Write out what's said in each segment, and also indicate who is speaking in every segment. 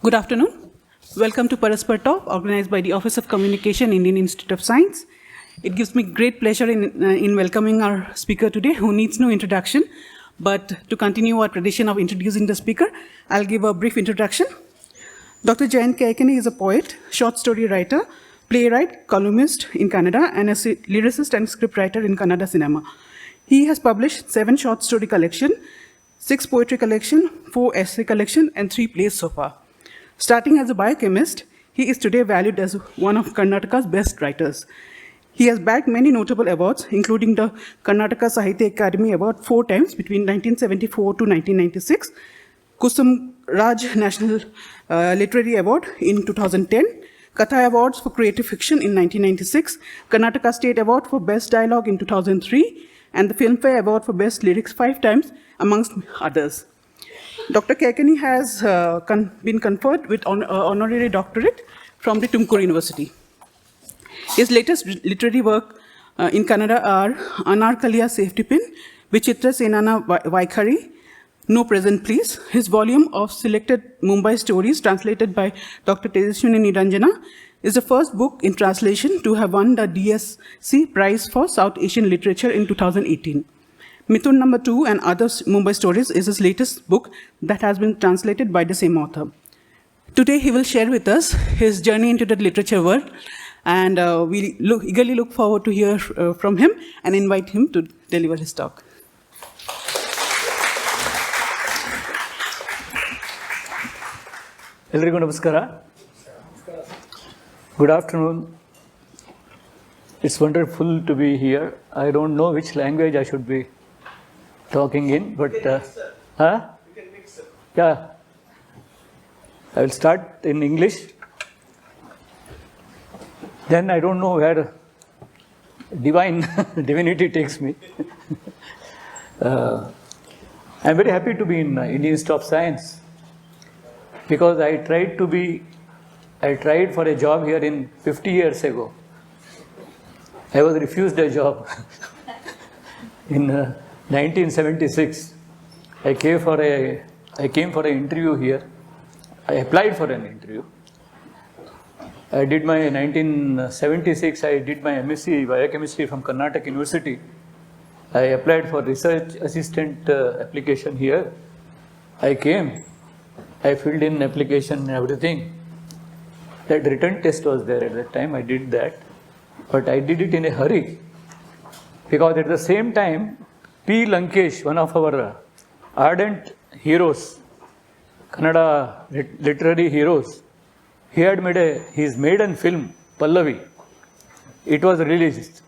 Speaker 1: Good afternoon. Welcome to Paraspar Talk, organized by the Office of Communication, Indian Institute of Science. It gives me great pleasure in welcoming our speaker today, who needs no introduction. But to continue our tradition of introducing the speaker, I'll give a brief introduction. Dr. Jayant Kaikini is a poet, short story writer, playwright, columnist in Kannada, and a lyricist and scriptwriter in Kannada cinema. He has published 7 short story collections, 6 poetry collections, 4 essay collections, and 3 plays so far. Starting as a biochemist, he is today valued as one of Karnataka's best writers. He has bagged many notable awards, including the Karnataka Sahitya Academy Award 4 times between 1974 to 1996, Kusumagraj National Literary Award in 2010, Katha Awards for Creative Fiction in 1996, Karnataka State Award for Best Dialogue in 2003, and the Filmfare Award for Best Lyrics 5 times, amongst others. Dr. Kaikini has been conferred with honorary doctorate from the Tumkur University. His latest literary work in Kannada are Anarkaliya Safety Pin, Vichitra Senana Vaikhari, No Present Please. His volume of selected Mumbai stories translated by Dr. Tejaswini Niranjana is the first book in translation to have won the DSC Prize for South Asian Literature in 2018. Mithun No. 2 and Other Mumbai Stories is his latest book that has been translated by the same author. Today he will share with us his journey into the literature world, and we eagerly look forward to hear from him and invite him to deliver his talk.
Speaker 2: Elrigu namaskara. Good afternoon. It's wonderful to be here. I don't know which language I should be talking in, but
Speaker 3: You can mix it.
Speaker 2: Yeah, I will start in English. Then I don't know where divinity takes me. I'm very happy to be in Indian Institute of Science because I tried for a job here in 50 years ago. I was refused a job in 1976, I came for an interview here. I applied for an interview. I did my 1976. I did my MSc biochemistry from Karnataka University. I applied for research assistant application here. I came. I filled in application and everything. That written test was there at that time. I did that, but I did it in a hurry because at the same time, P. Lankesh, one of our ardent heroes, Kannada literary heroes, he had made his maiden film, Pallavi. It was released.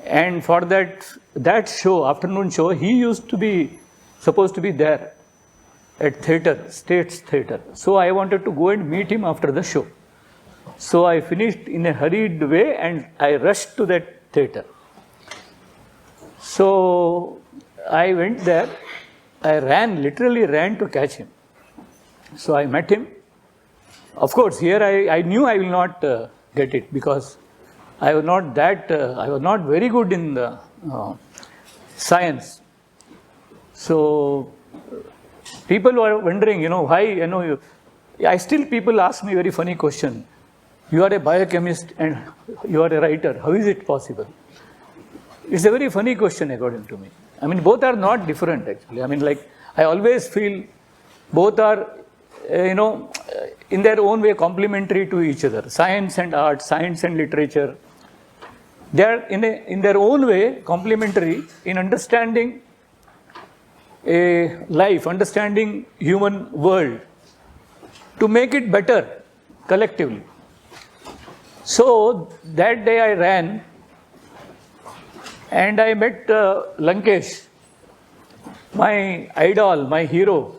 Speaker 2: And for that show, afternoon show, he used to be supposed to be there at State's Theatre. So I wanted to go and meet him after the show. So I finished in a hurried way and I rushed to that theatre. So I went there, I literally ran to catch him. So I met him. Of course, here I knew I will not get it because I was not very good in the science. So people were wondering, why, people ask me very funny question. You are a biochemist and you are a writer. How is it possible? It's a very funny question according to me. I mean, both are not different actually. I mean, I always feel both are, in their own way complementary to each other. Science and art, science and literature. They are in their own way complementary in understanding a life, understanding human world to make it better collectively. So that day I ran and I met Lankesh, my idol, my hero.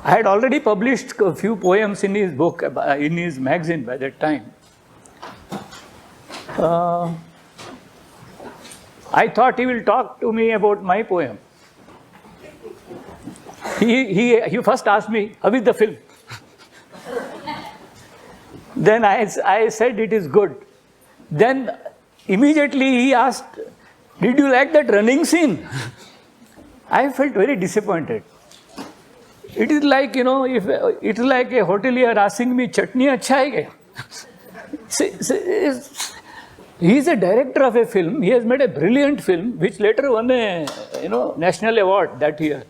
Speaker 2: I had already published a few poems in his book, in his magazine by that time. I thought he will talk to me about my poem. He first asked me, how is the film? Then I said it is good. Then immediately he asked, did you like that running scene? I felt very disappointed. It is like, if it is like a hotelier asking me, chutney acha hai kya? He is a director of a film. He has made a brilliant film, which later won a national award that year.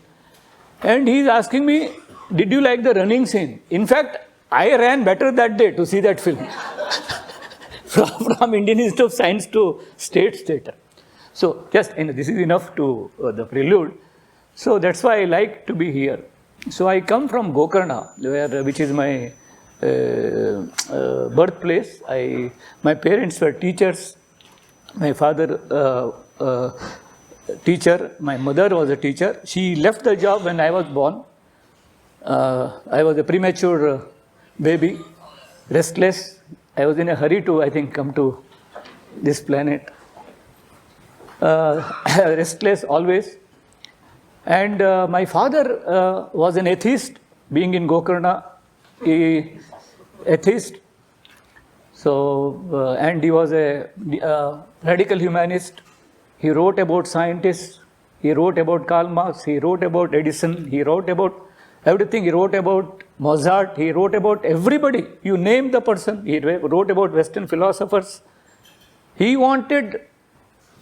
Speaker 2: And he is asking me, did you like the running scene? In fact, I ran better that day to see that film. from Indian Institute of Science to State Theatre. So just this is enough to the prelude. So that's why I like to be here. So I come from Gokarna, which is my birthplace. My parents were teachers. My father teacher. My mother was a teacher. She left the job when I was born. I was a premature baby, restless. I was in a hurry to, I think, come to this planet. Restless always. And my father was an atheist, being in Gokarna, atheist. So, and he was a radical humanist. He wrote about scientists. He wrote about Karl Marx. He wrote about Edison. He wrote about everything. He wrote about Mozart. He wrote about everybody. You name the person. He wrote about Western philosophers. He wanted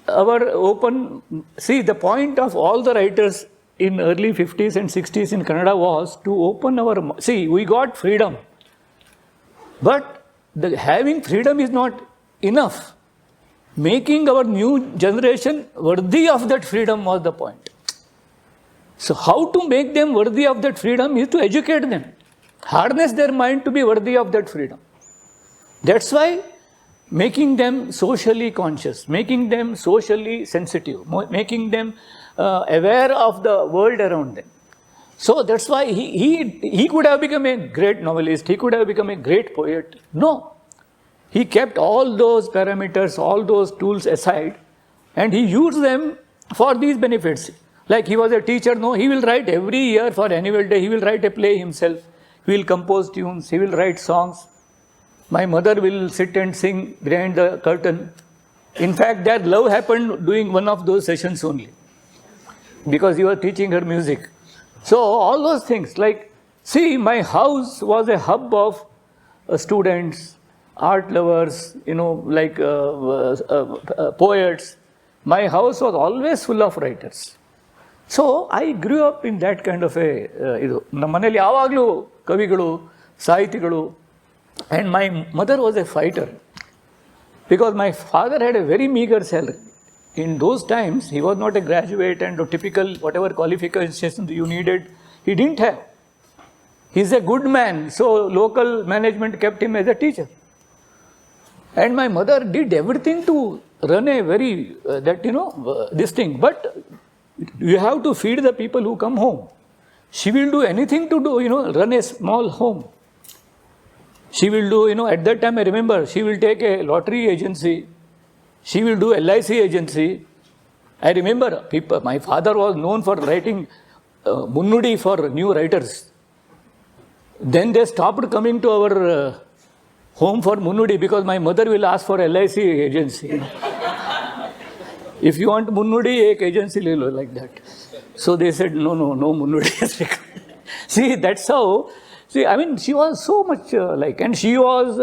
Speaker 2: our open... See, the point of all the writers in early 50s and 60s in Kannada was to open our... See, we got freedom. But having freedom is not enough. Making our new generation worthy of that freedom was the point. So how to make them worthy of that freedom is to educate them. Harness their mind to be worthy of that freedom. That's why making them socially conscious, making them socially sensitive, making them aware of the world around them. So that's why he could have become a great novelist, he could have become a great poet. No. He kept all those parameters, all those tools aside, and he used them for these benefits. Like he was a teacher, no, he will write every year for annual day, he will write a play himself, he will compose tunes, he will write songs. My mother will sit and sing behind the curtain. In fact, their love happened during one of those sessions only, because he was teaching her music. So all those things, like, see, my house was a hub of students, art lovers, poets. My house was always full of writers. So I grew up in that kind of a, ನಮ್ಮನೇಲಿ ಯಾವಾಗಲೂ ಕವಿಗಳು, ಸಾಹಿತಿಗಳು, and my mother was a fighter because my father had a very meager salary. In those times, he was not a graduate and typical whatever qualifications you needed, he didn't have. He's a good man, so local management kept him as a teacher. And my mother did everything to run a very, this thing. But you have to feed the people who come home. She will do anything to do, run a small home. She will do, at that time I remember, she will take a lottery agency. She will do LIC agency. I remember my father was known for writing Munnudi for new writers. Then they stopped coming to our home for Munnudi because my mother will ask for LIC agency. If you want Munnudi, ek agency le lo, like that. So they said, no Munnudi. See, that's how, she was so much and she was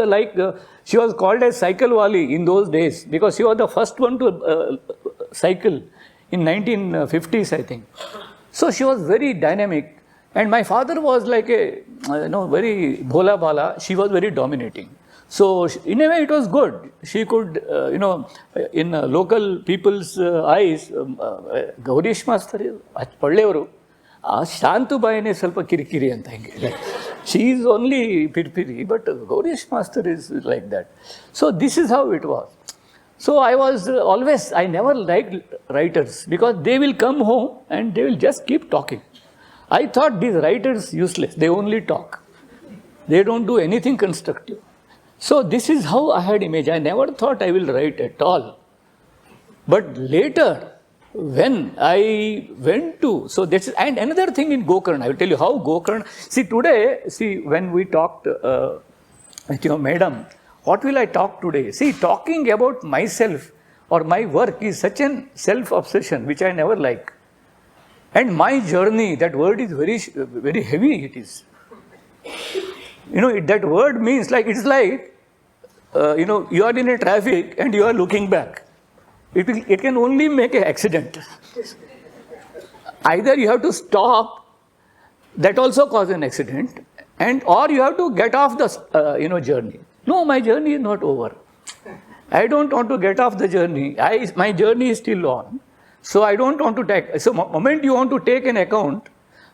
Speaker 2: she was called as Cycle Wali in those days because she was the first one to cycle in 1950s, I think. So she was very dynamic. And my father was like a, very bhola bala. She was very dominating. So in a way it was good. She could, in local people's eyes, Gaurish Master is Padlevaru, Shantu Bayane Salpa Kirikiri anta hinge. She is only Pirpiri, but Gaurish Master is like that. So this is how it was. So I never liked writers because they will come home and they will just keep talking. I thought these writers useless. They only talk. They don't do anything constructive. So this is how I had image. I never thought I will write at all. But later, when I went to, and another thing in Gokarna, I will tell you how Gokarna, today, when we talked, madam, what will I talk today? See, talking about myself or my work is such an self-obsession, which I never like. And my journey, that word is very heavy, it is. That word means it's like, you are in a traffic and you are looking back. It can only make an accident. Either you have to stop, that also cause an accident, or you have to get off the journey. No, my journey is not over. I don't want to get off the journey. My journey is still on. So I don't want to take. So moment you want to take an account,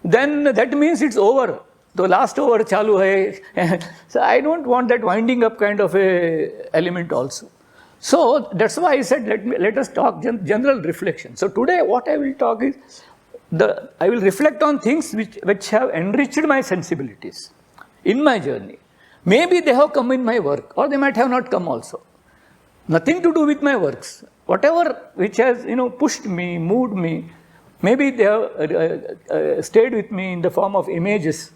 Speaker 2: then that means it's over. The last over chalu hai. So I don't want that winding up kind of a element also. So that's why I said let us talk general reflection. So today what I will talk is I will reflect on things which have enriched my sensibilities in my journey. Maybe they have come in my work, or they might have not come also. Nothing to do with my works. Whatever which has pushed me, moved me, maybe they have stayed with me in the form of images.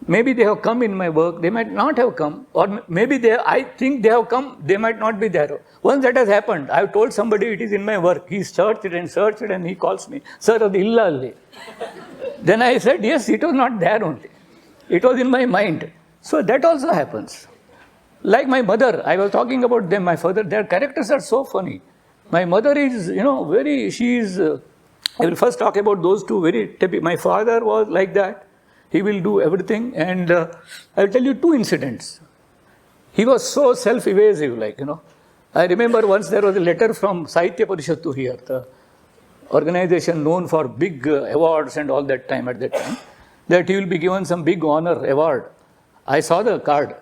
Speaker 2: Maybe they have come in my work, they might not have come, or maybe I think they have come, they might not be there. Once that has happened, I have told somebody it is in my work. He searched and he calls me, "Sir, adu illa alli." Then I said, yes, it was not there only. It was in my mind. So that also happens. Like my mother, I was talking about them, my father, their characters are so funny. My mother is, I will first talk about those two very typical. My father was like that. He will do everything, and I will tell you two incidents. He was so self-evasive, I remember once there was a letter from Sahitya Parishatu here, the organization known for big awards and all that time at that time, that he will be given some big honor award. I saw the card.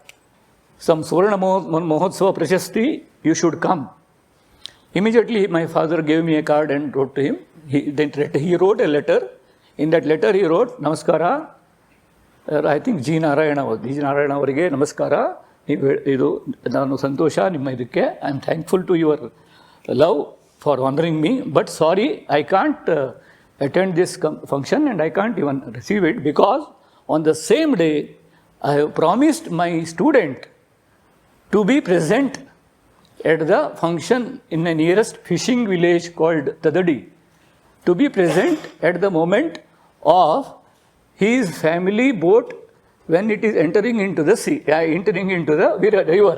Speaker 2: Some Suvarna Mahotsava Prashasti, you should come. Immediately my father gave me a card and wrote to him. He wrote a letter. In that letter he wrote, "Namaskara." I think G. Narayana avarige namaskara. Nanu santosha nimma idakke. I am thankful to your love for honoring me, but sorry, I can't attend this function and I can't even receive it because on the same day I have promised my student to be present at the function in the nearest fishing village called Tadadi, to be present at the moment of his family boat when it is entering into the sea, entering into the river.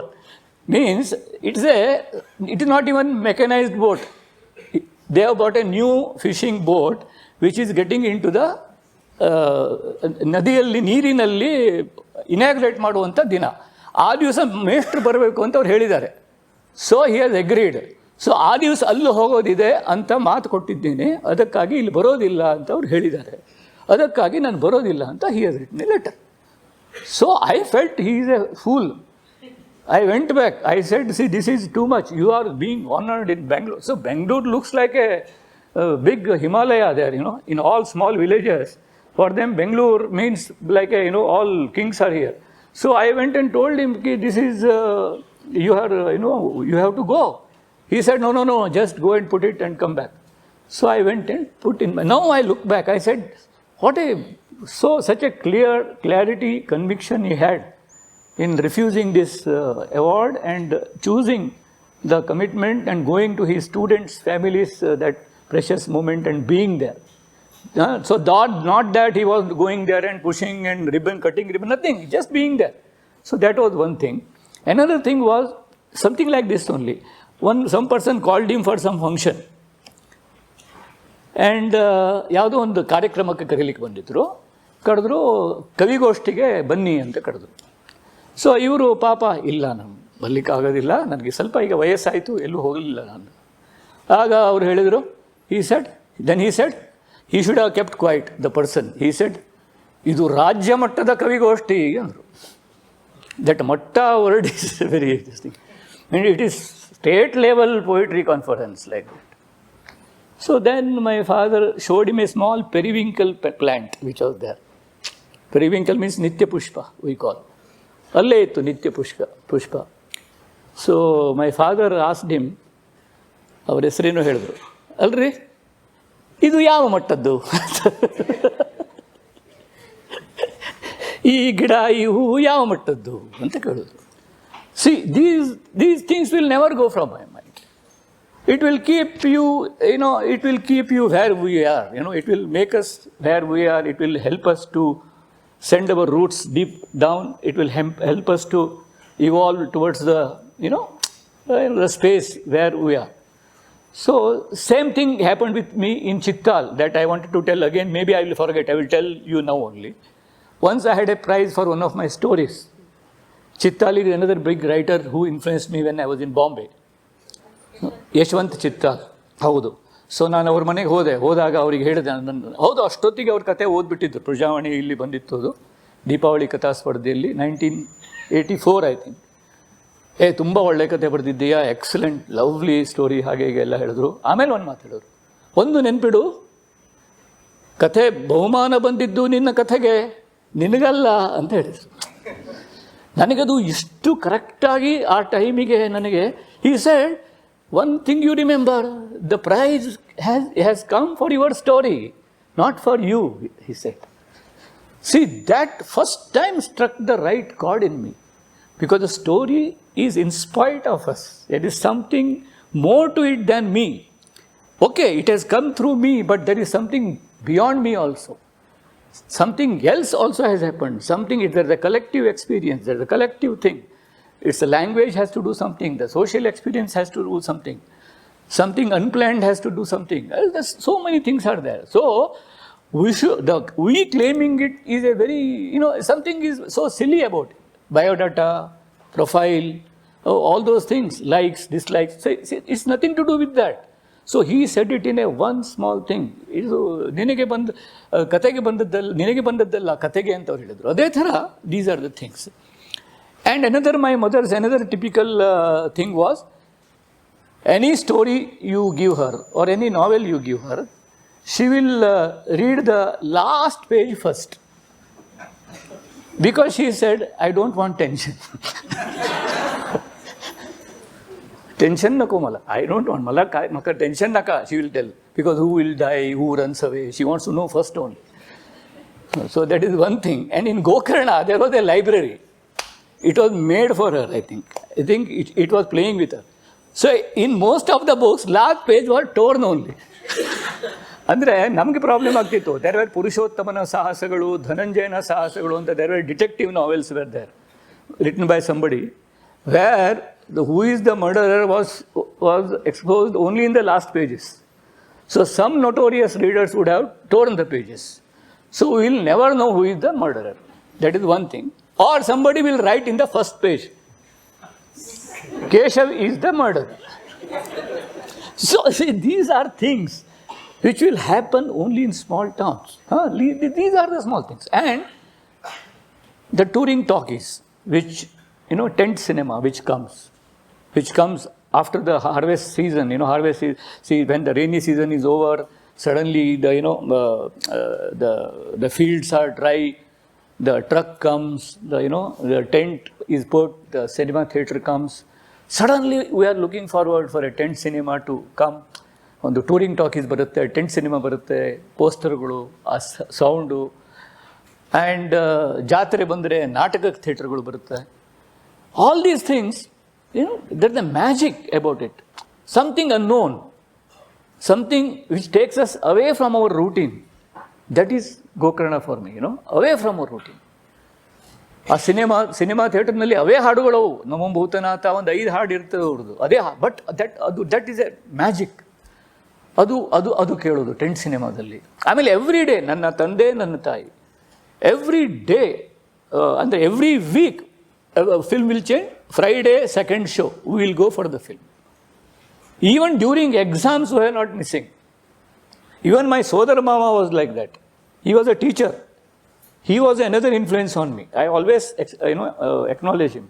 Speaker 2: Means it is not even mechanized boat. They have bought a new fishing boat which is getting into the ನದಿಯಲ್ಲಿ ನೀರಿನಲ್ಲಿ inaugurate ಮಾಡುವಂಥ ದಿನ. ಆ ದಿವಸ ಮೇಷ್ಟ್ರು ಬರಬೇಕು ಅಂತ ಅವ್ರು ಹೇಳಿದ್ದಾರೆ. So he has agreed. So ಆ ದಿವಸ ಅಲ್ಲಿ ಹೋಗೋದಿದೆ ಅಂತ ಮಾತು ಕೊಟ್ಟಿದ್ದೇನೆ, ಅದಕ್ಕಾಗಿ ಇಲ್ಲಿ ಬರೋದಿಲ್ಲ ಅಂತ ಅವ್ರು ಹೇಳಿದ್ದಾರೆ. ಅದಕ್ಕಾಗಿ ನಾನು ಬರೋದಿಲ್ಲ ಅಂತ he has written a letter. So I felt he is A pool. I went back. I said, see, this is too much. You are being honored in Bangalore. So Bangalore looks like a big Himalaya there, in all small villages. For them, Bangalore means like all kings are here. So I went and told him, this is, you have to go. He said, no, just go and put it and come back. So I went and put in. Now I look back, I said, such a clarity, conviction he had in refusing this award and choosing the commitment and going to his students' families that precious moment and being there. So not that he was going there and pushing and cutting ribbon, nothing, just being there. So that was one thing. Another thing was something like this only. Some person called him for some function. And ಯಾವುದೋ ಒಂದು ಕಾರ್ಯಕ್ರಮಕ್ಕೆ ಕರೀಲಿಕ್ಕೆ ಕರೆದ್ರು ಕವಿಗೋಷ್ಠಿಗೆ ಬನ್ನಿ ಅಂತ ಕರೆದ್ರು. So ಇವರು ಪಾಪ ಇಲ್ಲ, ನಾನು ಬರಲಿಕ್ಕಾಗೋದಿಲ್ಲ, ನನಗೆ ಸ್ವಲ್ಪ ಈಗ ವಯಸ್ಸಾಯಿತು, ಎಲ್ಲೂ ಹೋಗಲಿಲ್ಲ ನಾನು. ಆಗ ಅವರು ಹೇಳಿದರು, he said, he should have kept quiet, the person. He said, ಇದು ರಾಜ್ಯ ಮಟ್ಟದ ಕವಿಗೋಷ್ಠಿ ಅಂದರು. That matta word is very interesting. And it is state level poetry conference like that. So then my father showed him a small periwinkle plant which was there. Periwinkle means Nitya Pushpa, we call. ಅಲ್ಲೇ ಇತ್ತು Nitya Pushpa. So my father asked him, ಅವ್ರ ಹೆಸರೇನು ಹೇಳಿದ್ರು, ಅಲ್ರಿ ಇದು ಯಾವ ಮಟ್ಟದ್ದು, ಈ ಗಿಡ ಈ ಹೂವು ಯಾವ ಮಟ್ಟದ್ದು ಅಂತ ಕೇಳಿದ್ರು. See these things will never go from my mind. it will keep you, it will keep you where we are. It will make us where we are. It will help us to send our roots deep down. It will help us to evolve towards the, the space where we are. So, same thing happened with me in Chittal that I wanted to tell again. Maybe I will forget. I will tell you now only. Once I had a prize for one of my stories. Chittal is another big writer who influenced me when I was in Bombay. Yashwant Chittal ಹೌದು. So ನಾನು ಅವ್ರ ಮನೆಗೆ ಹೋದಾಗ ಅವ್ರಿಗೆ ಹೇಳಿದೆ, ಹೌದು ಅಷ್ಟೊತ್ತಿಗೆ ಅವ್ರ ಕತೆ ಓದ್ಬಿಟ್ಟಿದ್ರು. ಪ್ರಜಾವಾಣಿ ಇಲ್ಲಿ ಬಂದಿತ್ತು ಅದು, ದೀಪಾವಳಿ ಕಥಾ ಸ್ಪರ್ಧೆಯಲ್ಲಿ 1984 ಐ ಥಿಂಕ್. ತುಂಬ ಒಳ್ಳೆ ಕತೆ ಬರೆದಿದ್ದೀಯಾ, ಎಕ್ಸಲೆಂಟ್, ಲವ್ಲಿ ಸ್ಟೋರಿ, ಹಾಗೆ ಹೀಗೆ ಎಲ್ಲ ಹೇಳಿದ್ರು. ಆಮೇಲೆ ಒಂದು ಮಾತು ಹೇಳಿದ್ರು, ಒಂದು ನೆನ್ಪಿಡು, ಕಥೆ ಬಹುಮಾನ ಬಂದಿದ್ದು ನಿನ್ನ ಕಥೆಗೆ, ನಿನಗಲ್ಲ ಅಂತ ಹೇಳಿದ್ರು. ನನಗದು ಇಷ್ಟು ಕರೆಕ್ಟಾಗಿ ಆ ಟೈಮಿಗೆ ನನಗೆ, he said, one thing you remember, the prize has come for your story, not for you, he said. See, that first time struck the right chord in me, because the story is in spite of us. There is something more to it than me. Okay, it has come through me, but there is something beyond me also. Something else also has happened. There's a collective experience, there's a collective thing. It's the language has to do something, the social experience has to do something, something unplanned has to do something. There's so many things are there. So, we claiming it is a very, something is so silly about it. Biodata, profile, all those things, likes, dislikes, so it's nothing to do with that. So he said it in a one small thing. ನಿನಗೆ ಬಂದದ್ದಲ್ಲ ಕತೆಗೆ ಅಂತ ಅವ್ರು ಹೇಳಿದ್ರು. ಅದೇ ಥರ these are the things. And my mother's another typical thing was, any story you give her or any novel you give her, she will read the last page first. Because she said, I don't want tension. Tension nako mala. I don't want maka tension naka, she will tell. Because who will die, who runs away, she wants to know first only. So that is one thing. And in Gokarna, there was a library. It was made for her, I think. It was playing with her. So in most of the books, last page was torn only. ಅಂದರೆ ನಮಗೆ problem ಆಗ್ತಿತ್ತು. There were ಪುರುಷೋತ್ತಮನ ಸಾಹಸಗಳು, ಧನಂಜಯನ ಸಾಹಸಗಳು ಅಂತ, there were detective novels were there written by somebody, where who is the murderer was exposed only in the last pages. So some notorious readers would have torn the pages. So we will never know who is the murderer. That is one thing. Or somebody will write in the first page, Keshav is the murderer. So see, these are things which will happen only in small towns. These are the small things. And the touring talkies, which, tent cinema, which comes after the harvest season. See, when the rainy season is over, suddenly the fields are dry, the truck comes, the tent is put, the cinema theatre comes. Suddenly we are looking forward for a tent cinema to come. ಒಂದು touring talkies ಬರುತ್ತೆ, tent cinema ಬರುತ್ತೆ, ಪೋಸ್ಟರ್ಗಳು, ಆ sound. And ಜಾತ್ರೆ ಬಂದರೆ ನಾಟಕ ಥಿಯೇಟರ್ಗಳು ಬರುತ್ತೆ. All these things, there the magic about it. Something unknown, something which takes us away from our routine. That is Gokarna for me, away from our routine. ಆ cinema ಥಿಯೇಟರ್ನಲ್ಲಿ ಅವೇ ಹಾಡುಗಳು, ನಮೋ ಭೂತನಾಥ ಒಂದು 5 ಹಾಡು ಇರ್ತದೆ ಅವ್ರದ್ದು, ಅದೇ but that is a magic. ಅದು ಕೇಳೋದು ಟೆಂಟ್ ಸಿನಿಮಾದಲ್ಲಿ. ಆಮೇಲೆ ಎವ್ರಿ ಡೇ, ನನ್ನ ತಂದೆ ನನ್ನ ತಾಯಿ, ಎವ್ರಿ ಡೇ ಅಂದರೆ every week film will change. Friday second show, we will go for the film. Even during exams we are not missing. Even ಮೈ ಸೋದರ ಮಾಮ was like that. He was a teacher. He was another influence on me. I always acknowledge him.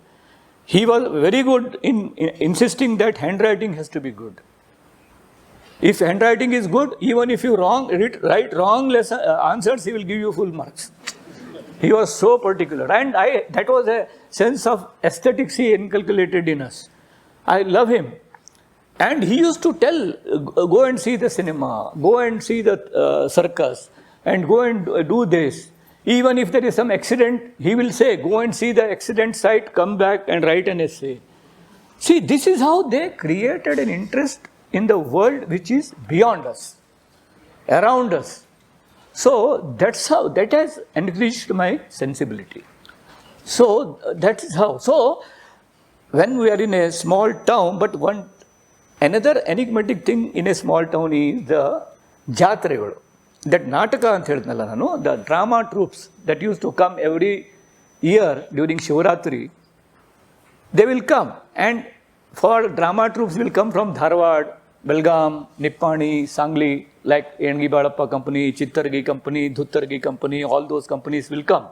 Speaker 2: He was very good in insisting that handwriting has to be good. If handwriting is good, even if you write wrong answers, he will give you full marks. He was so particular. And that was a sense of aesthetics he inculcated in us. I love him. And he used to tell, go and see the cinema, go and see the circus, and go and do this. Even if there is some accident, he will say, go and see the accident site, come back and write an essay. See, this is how they created an interest in the world which is beyond us, around us. So that's how, that has enriched my sensibility. So that is how. So when we are in a small town, but another enigmatic thing in a small town is the jatregalu. That Nataka anta helidnalla nanu, the drama troops that used to come every year during Shivaratri, they will come, and for drama troops will come from Dharwad, Belgaum, Nippani, Sangli, like Engi Balappa company, Chittargi company, Dhuttargi company, all those companies will come.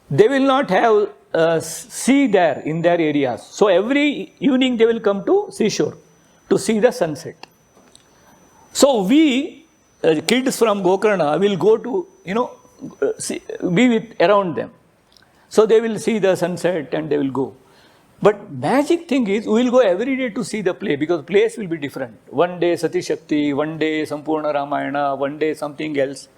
Speaker 2: They will not have sea there in their areas. So every evening they will come to seashore to see the sunset. So we, kids from Gokarna, will go to, be with around them. So they will see the sunset and they will go. But magic thing is, we will go every day to see the play, because plays will be different. One day Sati Shakti, one day Sampurna Ramayana, one day something else.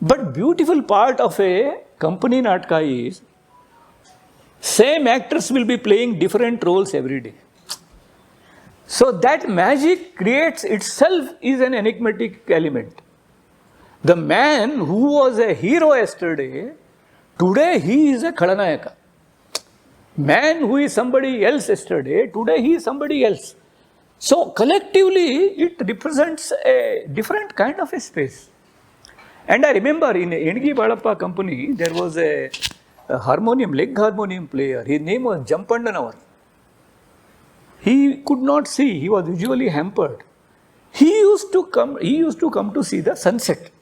Speaker 2: But beautiful part of a company natka is, same actors will be playing different roles every day. So that magic creates itself is an enigmatic element. The man who was a hero yesterday, today he is a Khalanayaka. Man who is somebody else yesterday, today he is somebody else. So collectively, it represents a different kind of a space. And I remember in Engi Balappa company, there was a harmonium, leg harmonium player. His name was Jampandanawar. He could not see. He was visually hampered. He used to come to see the sunset.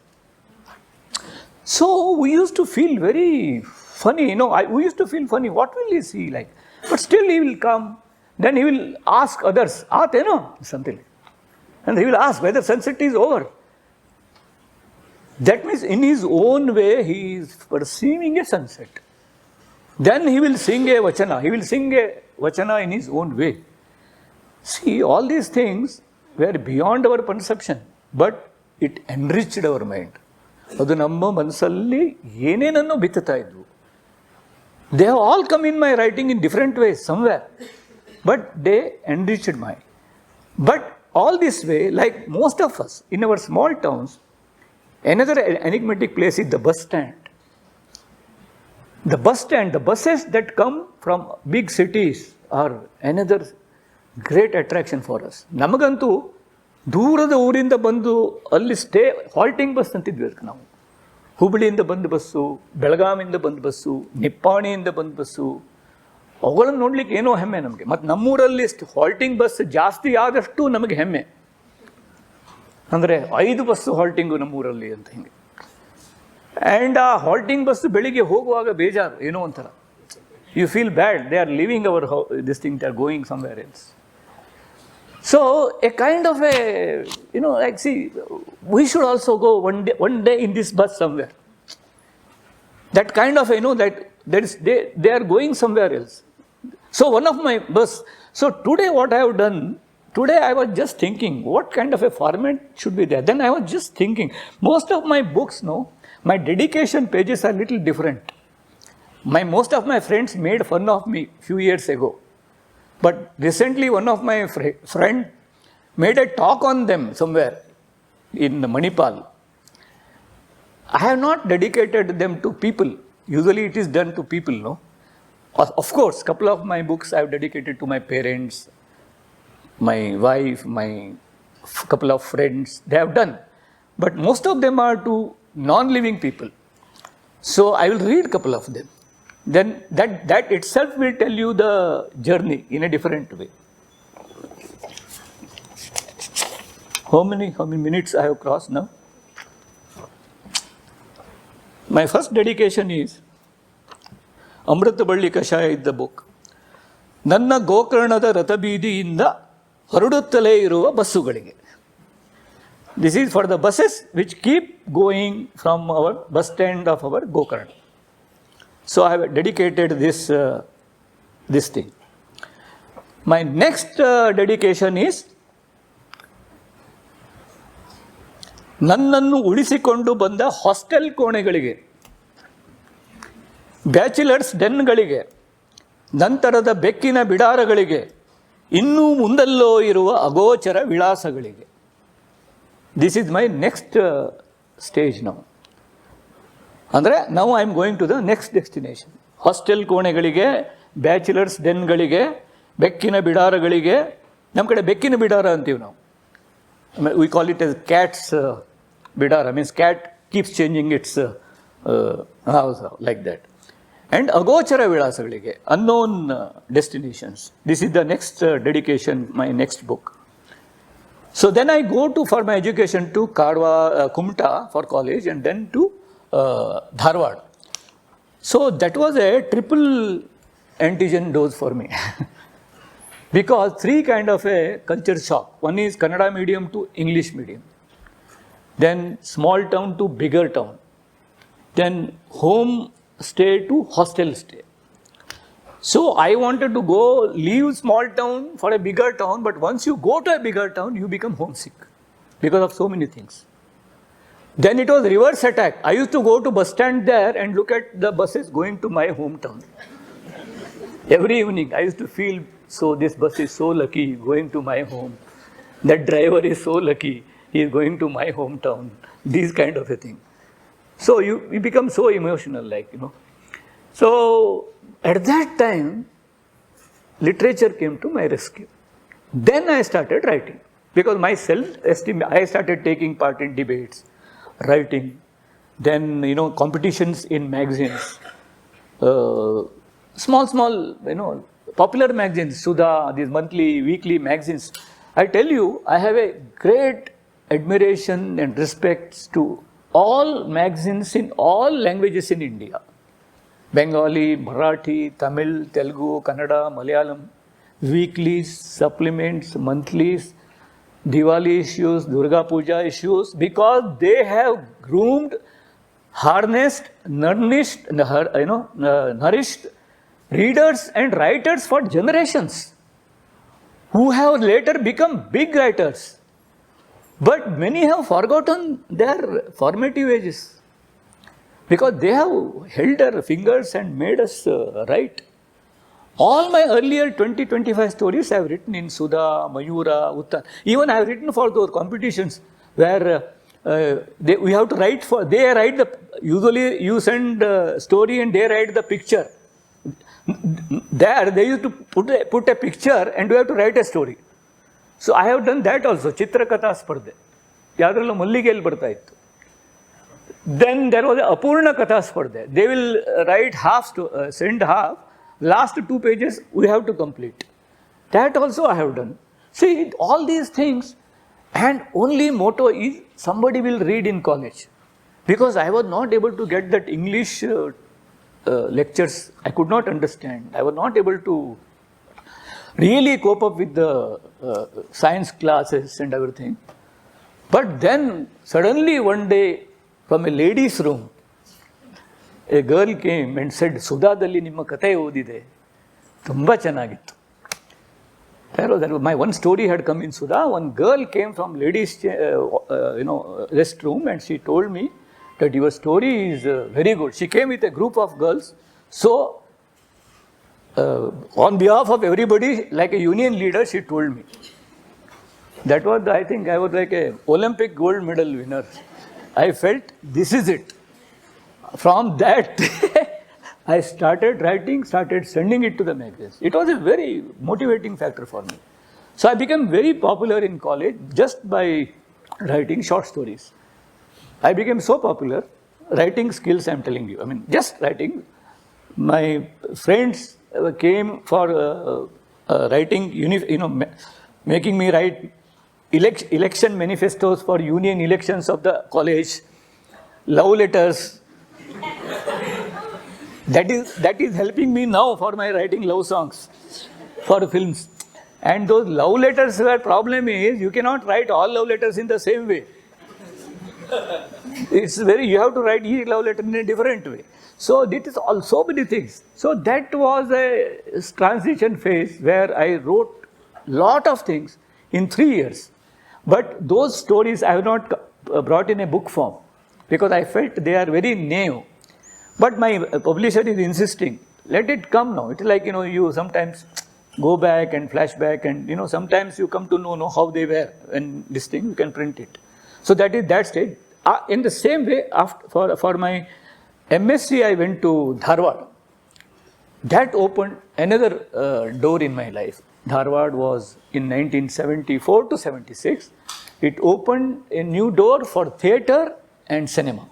Speaker 2: So we used to feel very funny, we used to feel funny, what will he see like? But still he will come, then he will ask others, something like. And he will ask whether sunset is over. That means in his own way he is perceiving a sunset. Then he will sing a vachana, in his own way. See, all these things were beyond our perception, but it enriched our mind. ಅದು ನಮ್ಮ ಮನಸ್ಸಲ್ಲಿ ಏನೇನನ್ನು ಬಿತ್ತುತ್ತಾ ಇದ್ವು. They have all come in my writing in different ways somewhere, but they enriched my. But all this way, like most of us in our small towns, another enigmatic place is the bus stand. The bus stand, the buses that come from big cities are another great attraction for us. ನಮಗಂತೂ ದೂರದ ಊರಿಂದ ಬಂದು ಅಲ್ಲಿ halting bus ಅಂತಿದ್ವಿ ಅದಕ್ಕೆ ನಾವು. ಹುಬ್ಬಳ್ಳಿಯಿಂದ ಬಂದ bus, ಬೆಳಗಾವಿಯಿಂದ ಬಂದ ಬಸ್ಸು, ನಿಪ್ಪಾಣಿಯಿಂದ ಬಂದ ಬಸ್ಸು, ಅವುಗಳನ್ನು ನೋಡ್ಲಿಕ್ಕೆ ಏನೋ ಹೆಮ್ಮೆ ನಮಗೆ. ಮತ್ತು ನಮ್ಮೂರಲ್ಲಿ ಹಾಲ್ಟಿಂಗ್ ಬಸ್ ಜಾಸ್ತಿ ಆದಷ್ಟು ನಮಗೆ ಹೆಮ್ಮೆ. ಅಂದರೆ 5 ಬಸ್ಸು ಹಾಲ್ಟಿಂಗು ನಮ್ಮೂರಲ್ಲಿ ಅಂತ ಹಿಂಗೆ. ಆ್ಯಂಡ್ ಆ ಹಾಲ್ಟಿಂಗ್ ಬಸ್ ಬೆಳಿಗ್ಗೆ ಹೋಗುವಾಗ ಬೇಜಾರು, ಏನೋ ಒಂಥರ. You feel bad, they are leaving our this thing, they are going somewhere else. So a kind of a, like see, we should also go one day in this bus somewhere. That kind of, that is, they are going somewhere else. So one of my bus, so today what I have done, today I was just thinking, what kind of a format should be there? Then I was just thinking, most of my books, my dedication pages are little different. Most of my friends made fun of me few years ago. But recently one of my friend made a talk on them somewhere in Manipal. I have not dedicated them to people. Usually it is done to people, Of course, couple of my books I have dedicated to my parents, my wife, my couple of friends. They have done. But most of them are to non-living people. So I will read couple of them. Then that itself will tell you the journey in a different way. How many minutes I have crossed now? My first dedication is Amrita Balli Kashaya is the book. Nanna Gokarnada Ratabidiyinda Horuduttale iruva bassugalige. This is for the buses which keep going from our bus stand of our Gokarna. So I have dedicated this thing. My next dedication is ನನ್ನನ್ನು ಉಳಿಸಿಕೊಂಡು ಬಂದ hostel ಕೋಣೆಗಳಿಗೆ, bachelors ಡೆನ್ಗಳಿಗೆ, ನಂತರದ ಬೆಕ್ಕಿನ ಬಿಡಾರಗಳಿಗೆ, ಇನ್ನೂ ಮುಂದಲ್ಲೋ ಇರುವ ಅಗೋಚರ ವಿಳಾಸಗಳಿಗೆ. This is my next stage ನಾವು. ಅಂದರೆ ನಾವು I am going to the next destination. Hostel ಕೋಣೆಗಳಿಗೆ, ಬ್ಯಾಚುಲರ್ಸ್ ಡೆನ್ಗಳಿಗೆ, ಬೆಕ್ಕಿನ ಬಿಡಾರಗಳಿಗೆ. ನಮ್ಮ ಕಡೆ ಬೆಕ್ಕಿನ ಬಿಡಾರ ಅಂತೀವಿ ನಾವು. We call it as cats ಬಿಡಾರ. Means cat keeps changing its house like that. And agochara vilasaಗಳಿಗೆ, unknown destinations. This is the next dedication, my next book. So then I go for my education to Kumta for college and then to Dharwad. So that was a triple antigen dose for me. Because three kind of a culture shock. One is Kannada medium to English medium. Then small town to bigger town. Then home stay to hostel stay. So I wanted to leave small town for a bigger town, but once you go to a bigger town, you become homesick because of so many things. Then it was reverse attack. I used to go to bus stand there and look at the buses going to my hometown. Every evening I used to feel, so this bus is so lucky going to my home. That driver is so lucky, he is going to my hometown. These kind of a thing. So you become so emotional, like, you know. So at that time, literature came to my rescue. Then I started writing. Because my self-esteem, I started taking part in debates, writing. Then, you know, competitions in magazines. Small, you know, popular magazines, Sudha, these monthly, weekly magazines. I tell you, I have a great admiration and respect to all magazines in all languages in India. Bengali, Marathi, Tamil, Telugu, Kannada, Malayalam, weeklies, supplements, monthlies, Diwali issues, Durga Puja issues, because they have groomed, harnessed, nourished readers and writers for generations who have later become big writers. But many have forgotten their formative ages because they have held their fingers and made us write. All my earlier 20-25 stories I have written in Sudha, Mayura, Uttan. Even I have written for those competitions where we have to write for, usually you send a story and they write the picture. There they used to put a picture and we have to write a story. So I have done that also, Katha Award. Yadrallo Malligel barta ittu. Then there was a Apurna Katha Award. They will write send half, last 2 pages we have to complete. That also I have done. See, all these things, and only motto is somebody will read in college. Because I was not able to get that English lectures, I could not understand. I was not able to really cope up with the science classes and everything. But then suddenly one day from a ladies' room, a girl came and said, Sudhadalli nimma kathe odide. Tumba chanagittu. My one story had come in Sudha. One girl came from ladies' restroom and she told me that your story is very good. She came with a group of girls. So on behalf of everybody, like a union leader, she told me. That was, I think, I was like a Olympic gold medal winner. I felt this is it. From that, I started writing, started sending it to the magazines. It was a very motivating factor for me. So I became very popular in college just by writing short stories. I became so popular, writing skills, I'm telling you. I mean, just writing. My friends came for writing, making me write election manifestos for union elections of the college, love letters. That is helping me now for my writing love songs for films. And those love letters, where problem is you cannot write all love letters in the same way. You have to write each love letter in a different way. So it is all so many things. So that was a transition phase where I wrote lot of things in 3 years. But those stories I have not brought in a book form because I felt they are very new. But my publisher is insisting, let it come now. It's like, you sometimes go back and flashback, and sometimes you come to know how they were, and this thing you can print it. So that is that stage. In the same way, for my MSc, I went to Dharwad. That opened another door in my life. Dharwad was in 1974 to 76. It opened a new door for theatre and cinema,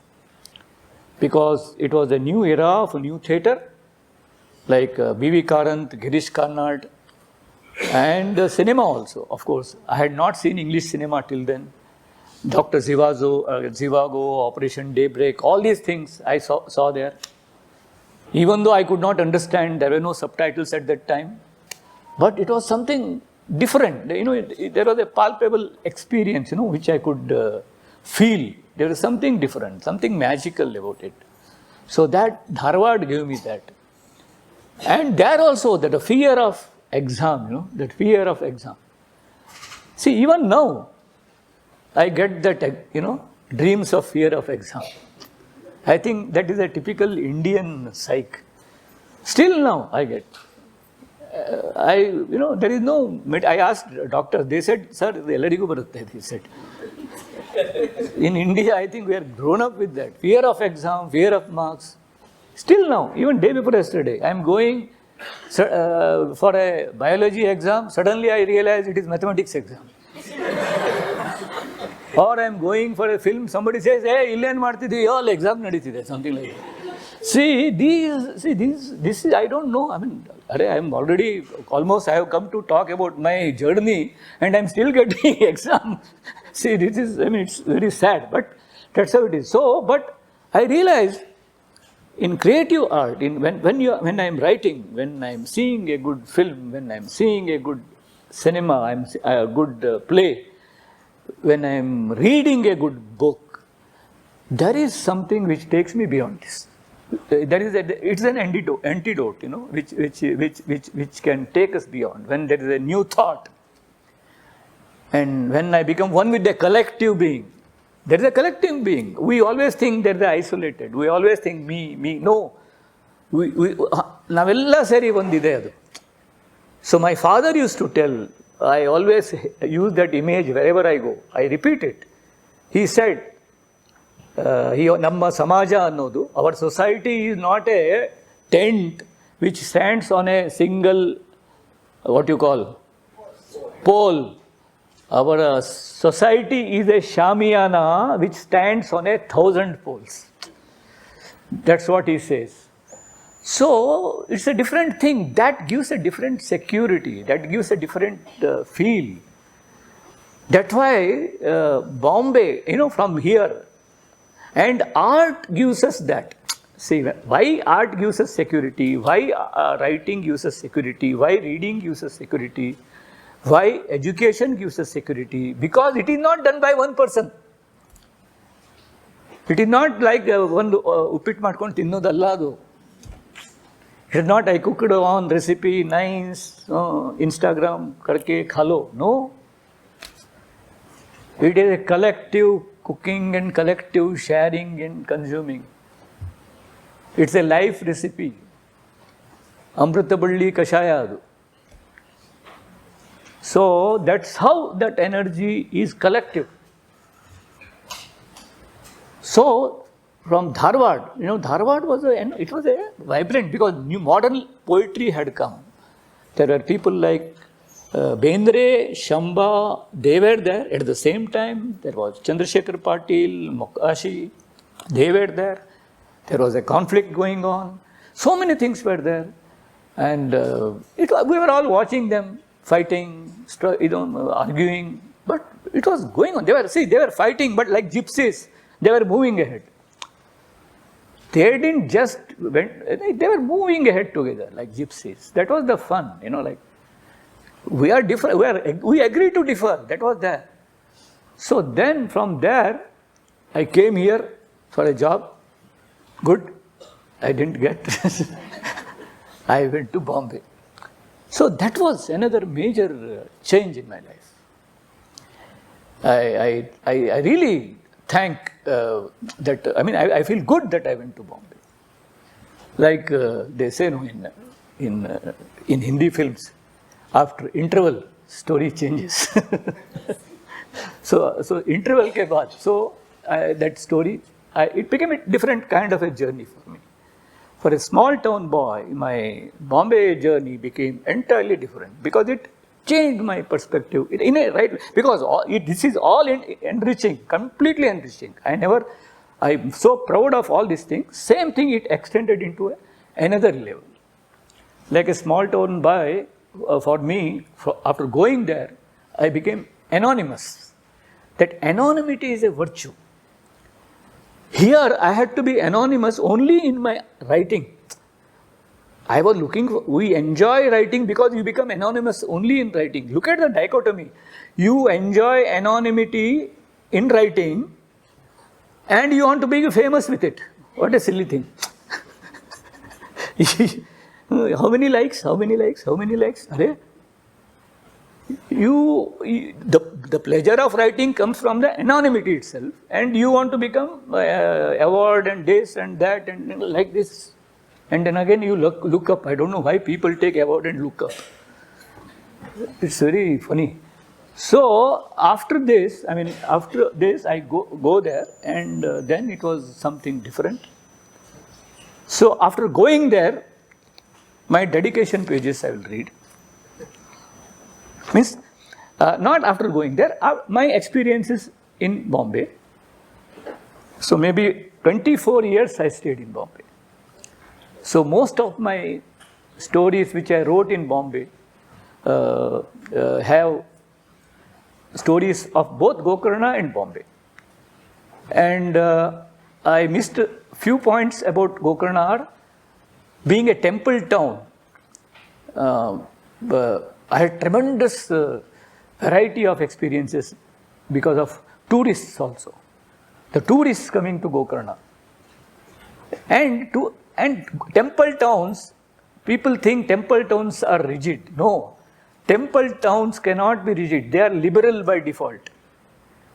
Speaker 2: because it was a new era of new theatre, like B.V. Karant, Girish Karnad, and cinema also. Of course, I had not seen English cinema till then. Dr. Zivago, Operation Daybreak, all these things I saw there. Even though I could not understand, there were no subtitles at that time. But it was something different. There was a palpable experience, which I could feel. There was something different, something magical about it. So that Dharwad gave me that. And there also, that fear of exam, that fear of exam. See, even now, I get that, dreams of fear of exam. I think that is a typical Indian psyche. Still now, I get. There is no, I asked doctors, they said, sir, ellarigu barutte, he said. In India, I think we are grown up with that. Fear of exam, fear of marks. Still now, even day before yesterday, I am going for a biology exam. Suddenly I realize it is mathematics exam. Or I am going for a film, somebody says, hey, illan martidi, all exam naditide, something like that. See, this is, I don't know. I mean, I am already, almost I have come to talk about my journey, and I am still getting exam. See, this is, it's very sad, but that's how it is. So, but I realized in creative art, when I am writing, when I am seeing a good film, when I am seeing a good cinema, a good play, when I am reading a good book, there is something which takes me beyond this. It's an antidote, which can take us beyond. When there is a new thought, and when I become one with the collective being, there is a collective being. We always think that they are isolated. We always think me. No, navella seri ondide adu. So my father used to tell. I always use that image wherever I go. I repeat it. He said, Namma Samaja annodu, our society is not a tent which stands on a single, pole. Our society is a Shamiana which stands on 1,000 poles. That's what he says. So, it's a different thing. That gives a different security. That gives a different feel. That's why Bombay, from here, and art gives us that. See, why art gives us security, why writing gives us security, why reading gives us security, why education gives us security? Because it is not done by one person. It is not like one uppit ಮಾಡ್ಕೊಂಡು ತಿನ್ನೋದಲ್ಲ ಅದು. It is not I cooked on recipe, nice, Instagram, karke khalo. No. It is a collective cooking and collective sharing and consuming. It's a life recipe. Amritaballi kashaya adu. So that's how that energy is collective. So from Dharwad, Dharwad was a vibrant, because new modern poetry had come. There were people like Bendre, Shamba, they were there. At the same time, there was Chandrasekhar Patil, Mokashi, they were there. There was a conflict going on. So many things were there. And we were all watching them, fighting, arguing. But it was going on. They were fighting, but like gypsies, they were moving ahead. They didn't just they were moving ahead together like gypsies. That was the fun, like we are different, we agree to differ. That was there. So then from there, I came here for a job. Good. I didn't get. I went to Bombay. So that was another major change in my life. I really thank that. I feel good that I went to Bombay. Like they say in Hindi films, After interval, story changes. So interval ke baad, so that story, it became a different kind of a journey for me. For a small town boy, my Bombay journey became entirely different because it changed my perspective in a right way. Because this is all enriching, completely enriching. I'm so proud of all these things. Same thing, it extended into another level. Like a small town boy, for me, after going there, I became anonymous. That anonymity is a virtue. Here, I had to be anonymous only in my writing. I was we enjoy writing because you become anonymous only in writing. Look at the dichotomy. You enjoy anonymity in writing and you want to be famous with it. What a silly thing. How many likes? How many likes? How many likes? Are the pleasure of writing comes from the anonymity itself, and you want to become award and this and that and like this, and then again you look up. I don't know why people take award and look up. It's very funny. So after this, I go there, and then it was something different. So after going there, my dedication pages I will read. Means, not after going there, my experiences in Bombay. So maybe 24 years I stayed in Bombay. So most of my stories which I wrote in Bombay have stories of both Gokarna and Bombay. And I missed a few points about Gokarna. Being a temple town, I had tremendous variety of experiences because of tourists also. The tourists coming to Gokarna. And temple towns, people think temple towns are rigid. No, temple towns cannot be rigid. They are liberal by default.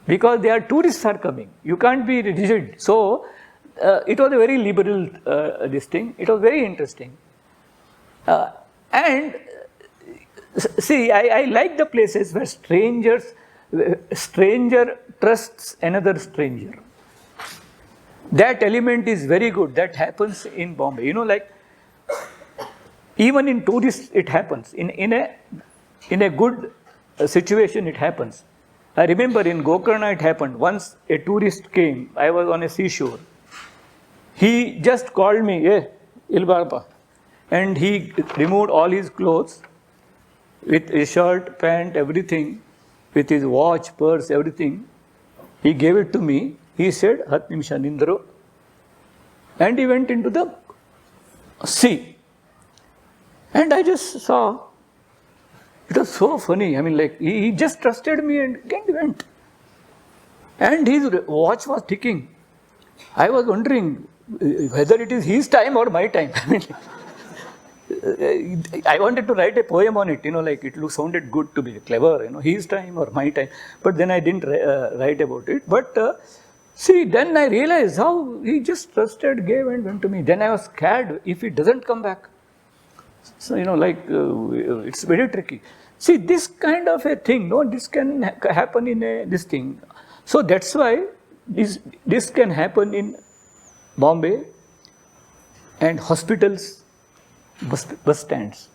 Speaker 2: Because they are tourists are coming. You can't be rigid. So, it was a very liberal this thing. It was very interesting. And see, I like the places where stranger trusts another stranger. That element is very good. That happens in Bombay. You know, like, even in tourists it happens. In a good situation it happens. I remember in Gokarna it happened. Once a tourist came, I was on a seashore. He just called me, hey, Ilbarpa. And he removed all his clothes with his shirt, pant, everything, with his watch, purse, everything. He gave it to me. He said, Hat Nimsha Nindro. And he went into the sea. And I just saw, it was so funny. I mean, like, he just trusted me and went. And his watch was ticking. I was wondering whether it is his time or my time. I mean, I wanted to write a poem on it, you know, like it sounded good to be clever, you know, his time or my time. But then I didn't write about it. But see, then I realized how he just trusted, gave and went to me. Then I was scared if he doesn't come back. So, you know, like it's very tricky. See, this kind of a thing, no, this can happen in this thing. So that's why this can happen in Bombay and hospitals, bus stands.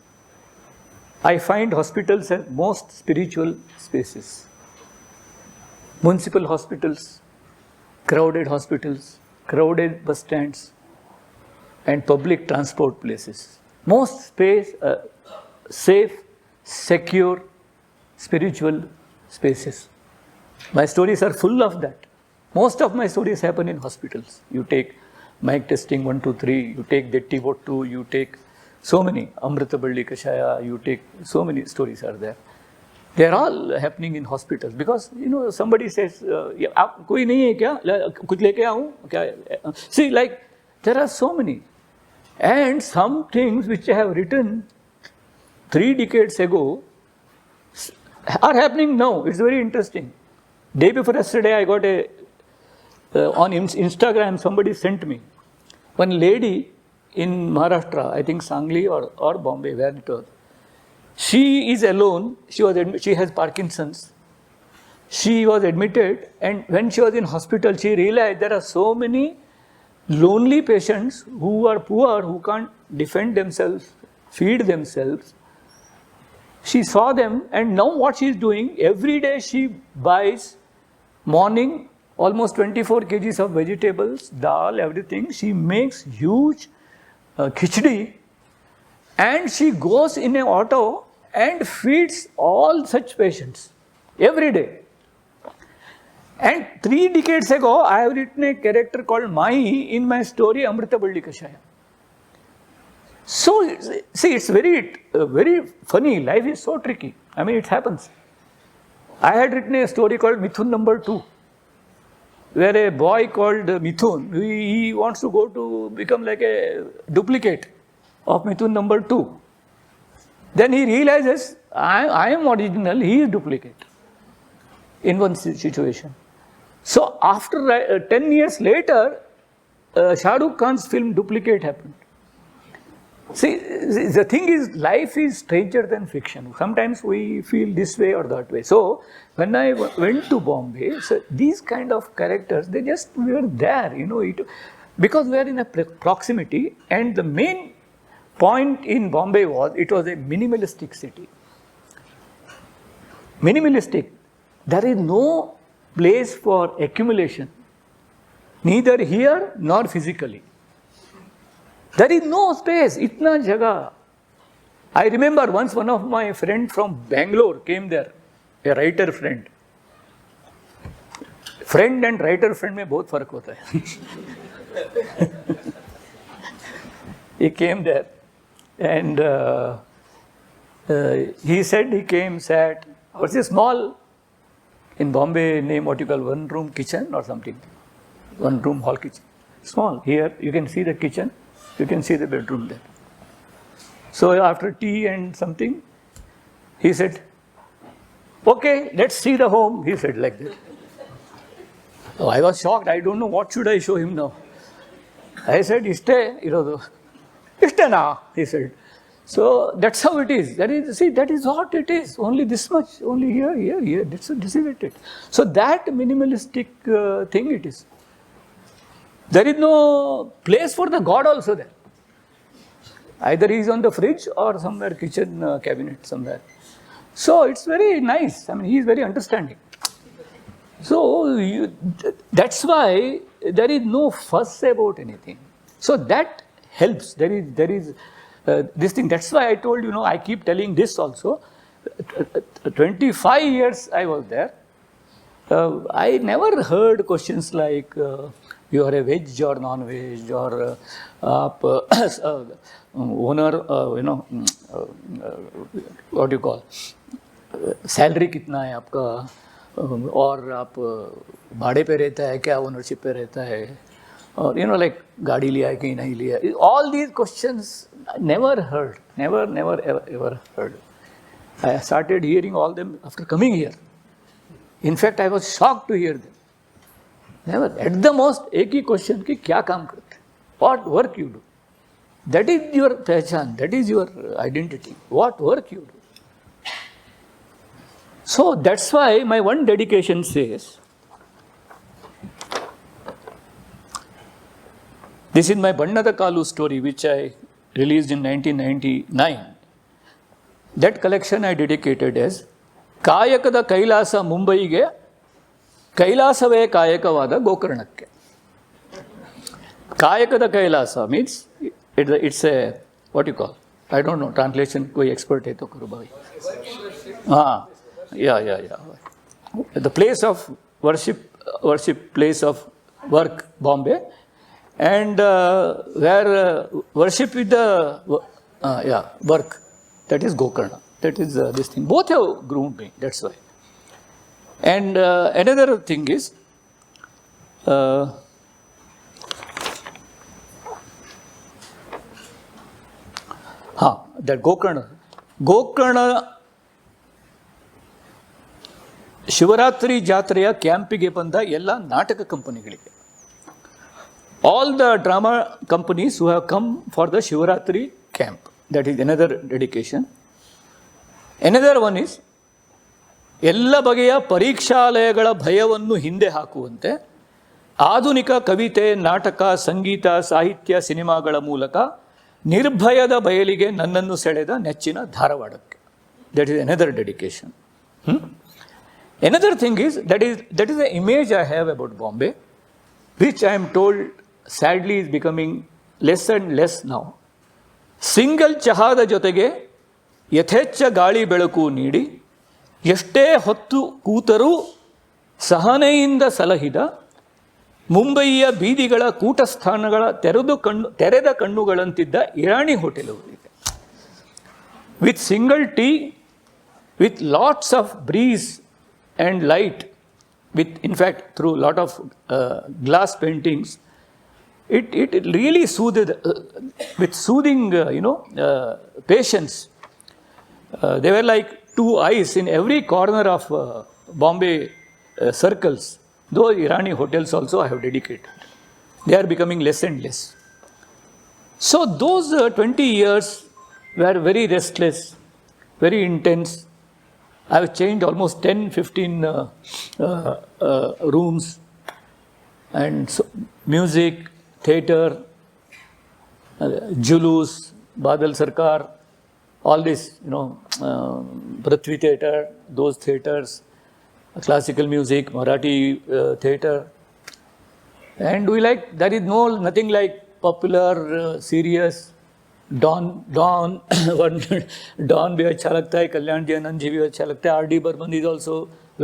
Speaker 2: I find hospitals as most spiritual spaces. Municipal hospitals, crowded bus stands, and public transport places. Most space, safe, secure, spiritual spaces. My stories are full of that. Most of my stories happen in hospitals. You take mic testing 1, 2, 3, you take Detti Vottu, you take so many, Amrita Balli Kashaya, you take so many stories are there. They are all happening in hospitals because, you know, somebody says, koi nahi hai kya? Kuch leke aau? Kya? See, like, there are so many. And some things which I have written 3 decades ago are happening now. It's very interesting. Day before yesterday, I got on Instagram, somebody sent me. One lady in Maharashtra, I think Sangli or Bombay, where it was, She is alone. She has Parkinson's. She was admitted, and when she was in hospital, she realized there are so many lonely patients who are poor, who can't defend themselves, feed themselves. She saw them, and now what she is doing, every day she buys morning almost 24 kgs of vegetables, dal, everything. She makes huge khichdi, and she goes in an auto and feeds all such patients every day. And 3 decades ago, I have written a character called Mai in my story Amrita Balli Kashaya. So, see, it's very funny. Life is so tricky. I mean, it happens. I had written a story called Mithun number 2, where a boy called Mithun, he wants to go to become like a duplicate of Mithun number 2. Then he realizes, I am original, he is duplicate in one situation. So after 10 years later, Shah Rukh Khan's film Duplicate happened. See, the thing is, life is stranger than fiction. Sometimes we feel this way or that way. So when I went to Bombay, so these kind of characters, they just were there, because we are in a proximity, and the main point in Bombay was, it was a minimalistic city. Minimalistic. There is no place for accumulation, neither here nor physically. There is no space, itna jaga. I remember once one of my friends from Bangalore came there, a writer friend. Friend and writer friend में बहुत फर्क होता है. He came there, and he said he came, sat. It was a small, in Bombay name what you call one room kitchen or something, one room hall kitchen. Small. Here you can see the kitchen, you can see the bedroom there. So after tea and something, he said, okay, let's see the home, he said like that. So I was shocked, I don't know what should I show him now. I said, iste na, he said. So that's how it is. That is what it is. Only this much, only here. This is it. So that minimalistic thing it is. There is no place for the God also there. Either he is on the fridge or somewhere kitchen cabinet somewhere. So it's very nice. I mean, he is very understanding. So that's why there is no fuss about anything. So that helps. There is this thing. That's why I told I keep telling this also. 25 years I was there. I never heard questions like you are a veg or non-veg, or owner, what do you call, salary कितना है आपका, और आप भाड़े पे रहता है क्या, ओनरशिप पे रहता है, और like गाड़ी लिया है कि नहीं लिया है. All these questions never heard, never ever heard. I started hearing all them after coming here. In fact, I was shocked to hear them. Never. At the most, एक ही question कि क्या काम करते, what work you do. That is your pehchan, that is your identity. What work you do. So that's why my one dedication says, this is my Bannada Kalu story, which I released in 1999. That collection I dedicated as Kayakada Kailasa Mumbaiಗೆ ಕೈಲಾಸವೇ ಕಾಯಕವಾದ ಗೋಕರ್ಣಕ್ಕೆ. ಕಾಯಕದ Kailasa means it's a, what you call, I don't know, translation कोई expert है तो करो भाई. Yeah. The place of worship place of work, Bombay, and where worship with the work, that is Gokarna. That is this thing. Both have groomed me, that's why. And another thing is, that Gokarna Shivaratri ಜಾತ್ರೆಯ ಕ್ಯಾಂಪಿಗೆ ಬಂದ ಎಲ್ಲ ನಾಟಕ ಕಂಪನಿಗಳಿಗೆ. All the drama companies who have come for the Shivaratri camp, that is another dedication. Another one is ಎಲ್ಲ ಬಗೆಯ ಪರೀಕ್ಷಾಲಯಗಳ ಭಯವನ್ನು ಹಿಂದೆ ಹಾಕುವಂತೆ ಆಧುನಿಕ ಕವಿತೆ, ನಾಟಕ, ಸಂಗೀತ, ಸಾಹಿತ್ಯ, ಸಿನಿಮಾಗಳ ಮೂಲಕ ನಿರ್ಭಯದ ಬಯಲಿಗೆ ನನ್ನನ್ನು ಸೆಳೆದ ನೆಚ್ಚಿನ ಧಾರವಾಡಕ್ಕೆ. That is another dedication. Another thing is that is the image I have about Bombay, which I am told sadly is becoming less and less now. Single ಚಹಾದ ಜೊತೆಗೆ ಯಥೇಚ್ಛ ಗಾಳಿ ಬೆಳಕು ನೀಡಿ ಎಷ್ಟೇ ಹೊತ್ತು ಕೂತರೂ ಸಹನೆಯಿಂದ ಸಲಹಿದ ಮುಂಬಯಿಯ ಬೀದಿಗಳ ಕೂಟಸ್ಥಾನಗಳ ತೆರೆದ ಕಣ್ಣುಗಳಂತಿದ್ದ ಇರಾಣಿ ಹೋಟೆಲುಗಳಿವೆ. With single tea, with lots of breeze and light, with in fact through lot of glass paintings, it really soothed with soothing patience. They were like two eyes in every corner of Bombay circles. Those Irani hotels also I have dedicated. They are becoming less and less. So those 20 years were very restless, very intense. I have changed almost 10-15 rooms, and so, music, theatre, Julus, Badal Sarkar, all this, Prithvi Theatre, those theatres, classical music, Marathi theatre. And we like, there is nothing like popular, serious, Don भी अच्छा लगता है, कल्याण जी आनंद जी भी अच्छा लगता है, R.D. Burman is also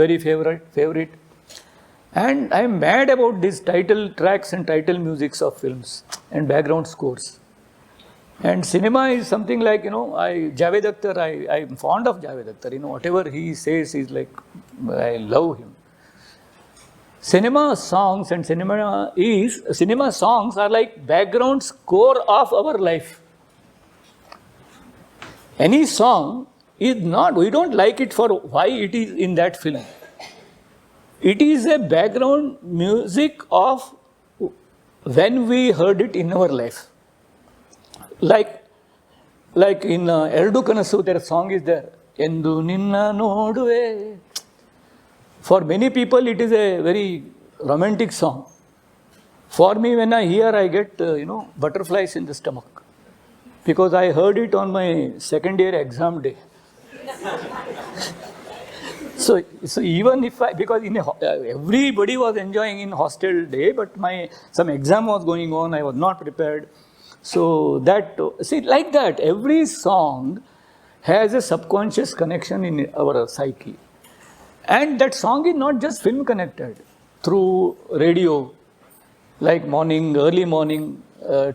Speaker 2: very favorite. And I am mad about these title tracks and title musics of films and background scores. And cinema is something like, Javed Akhtar, I am fond of Javed Akhtar, whatever he says is like, I love him. Cinema songs are like background score of our life. Any song is not, we don't like it for why it is in that film. It is a background music of when we heard it in our life. Like in Erdu Kanasu, their song is there. Endu ninna noduve. For many people, it is a very romantic song. For me, when I hear, I get, butterflies in the stomach. Because I heard it on my second year exam day. So even if because everybody was enjoying in hostel day, but some exam was going on, I was not prepared. So like that, every song has a subconscious connection in our psyche. And that song is not just film connected, through radio, like early morning,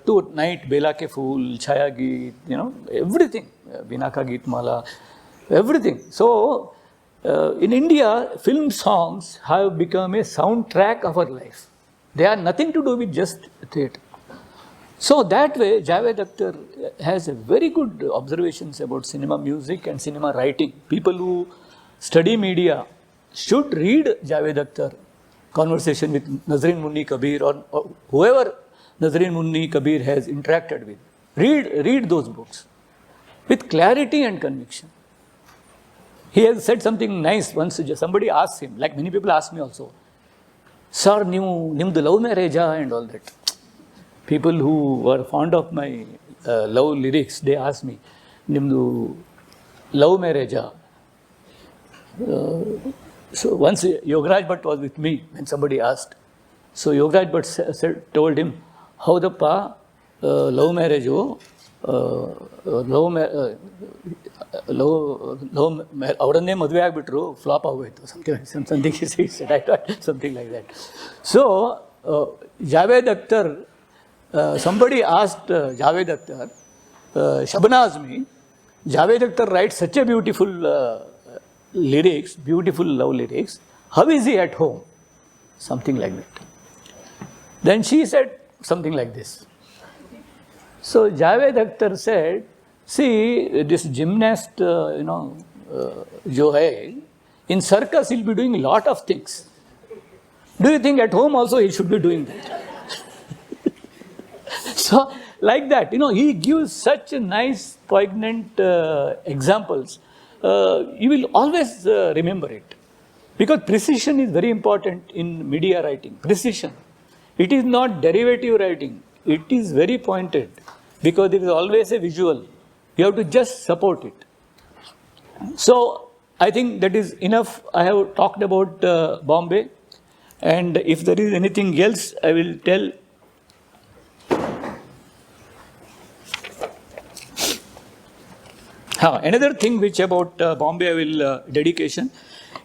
Speaker 2: to night, Bela Ke Phool, Chaya Geet, everything, Bina Ka Geet Mala, everything. So, in India, film songs have become a soundtrack of our life. They are nothing to do with just theatre. So, that way, Javed Akhtar has a very good observations about cinema music and cinema writing. People who study media should read Javed Akhtar, Conversation with Nazreen Munni Kabir, or whoever Nazreen Munni Kabir has interacted with. Read those books with clarity and conviction. He has said something nice once. Somebody asked him, like many people ask me also, "Sir, nimdu love marriage and all that." People who were fond of my love lyrics, they asked me, "Nimdu love marriage?" So once Yogaraj Bhatt was with me when somebody asked. So Yogaraj Bhatt told him, ಹೌದಪ್ಪ love marriage ಅವರನ್ನೇ ಮದುವೆ ಆಗಿಬಿಟ್ರು, flap ಆಗೋಯ್ತು, something like that. So Javed Akhtar, somebody asked Javed Akhtar, Shabnaz me, Javed Akhtar writes such a beautiful lyrics, beautiful love lyrics, how is he at home? Something like that. Then she said something like this. So Javed Akhtar said, see, this gymnast, jo hai, in circus he'll be doing a lot of things. Do you think at home also he should be doing that? So like that, he gives such nice, poignant examples you will always remember it. Because precision is very important in media writing. Precision. It is not derivative writing. It is very pointed because there is always a visual. You have to just support it. So, I think that is enough. I have talked about Bombay. And if there is anything else, I will tell. Another thing which about Bombay I will dedication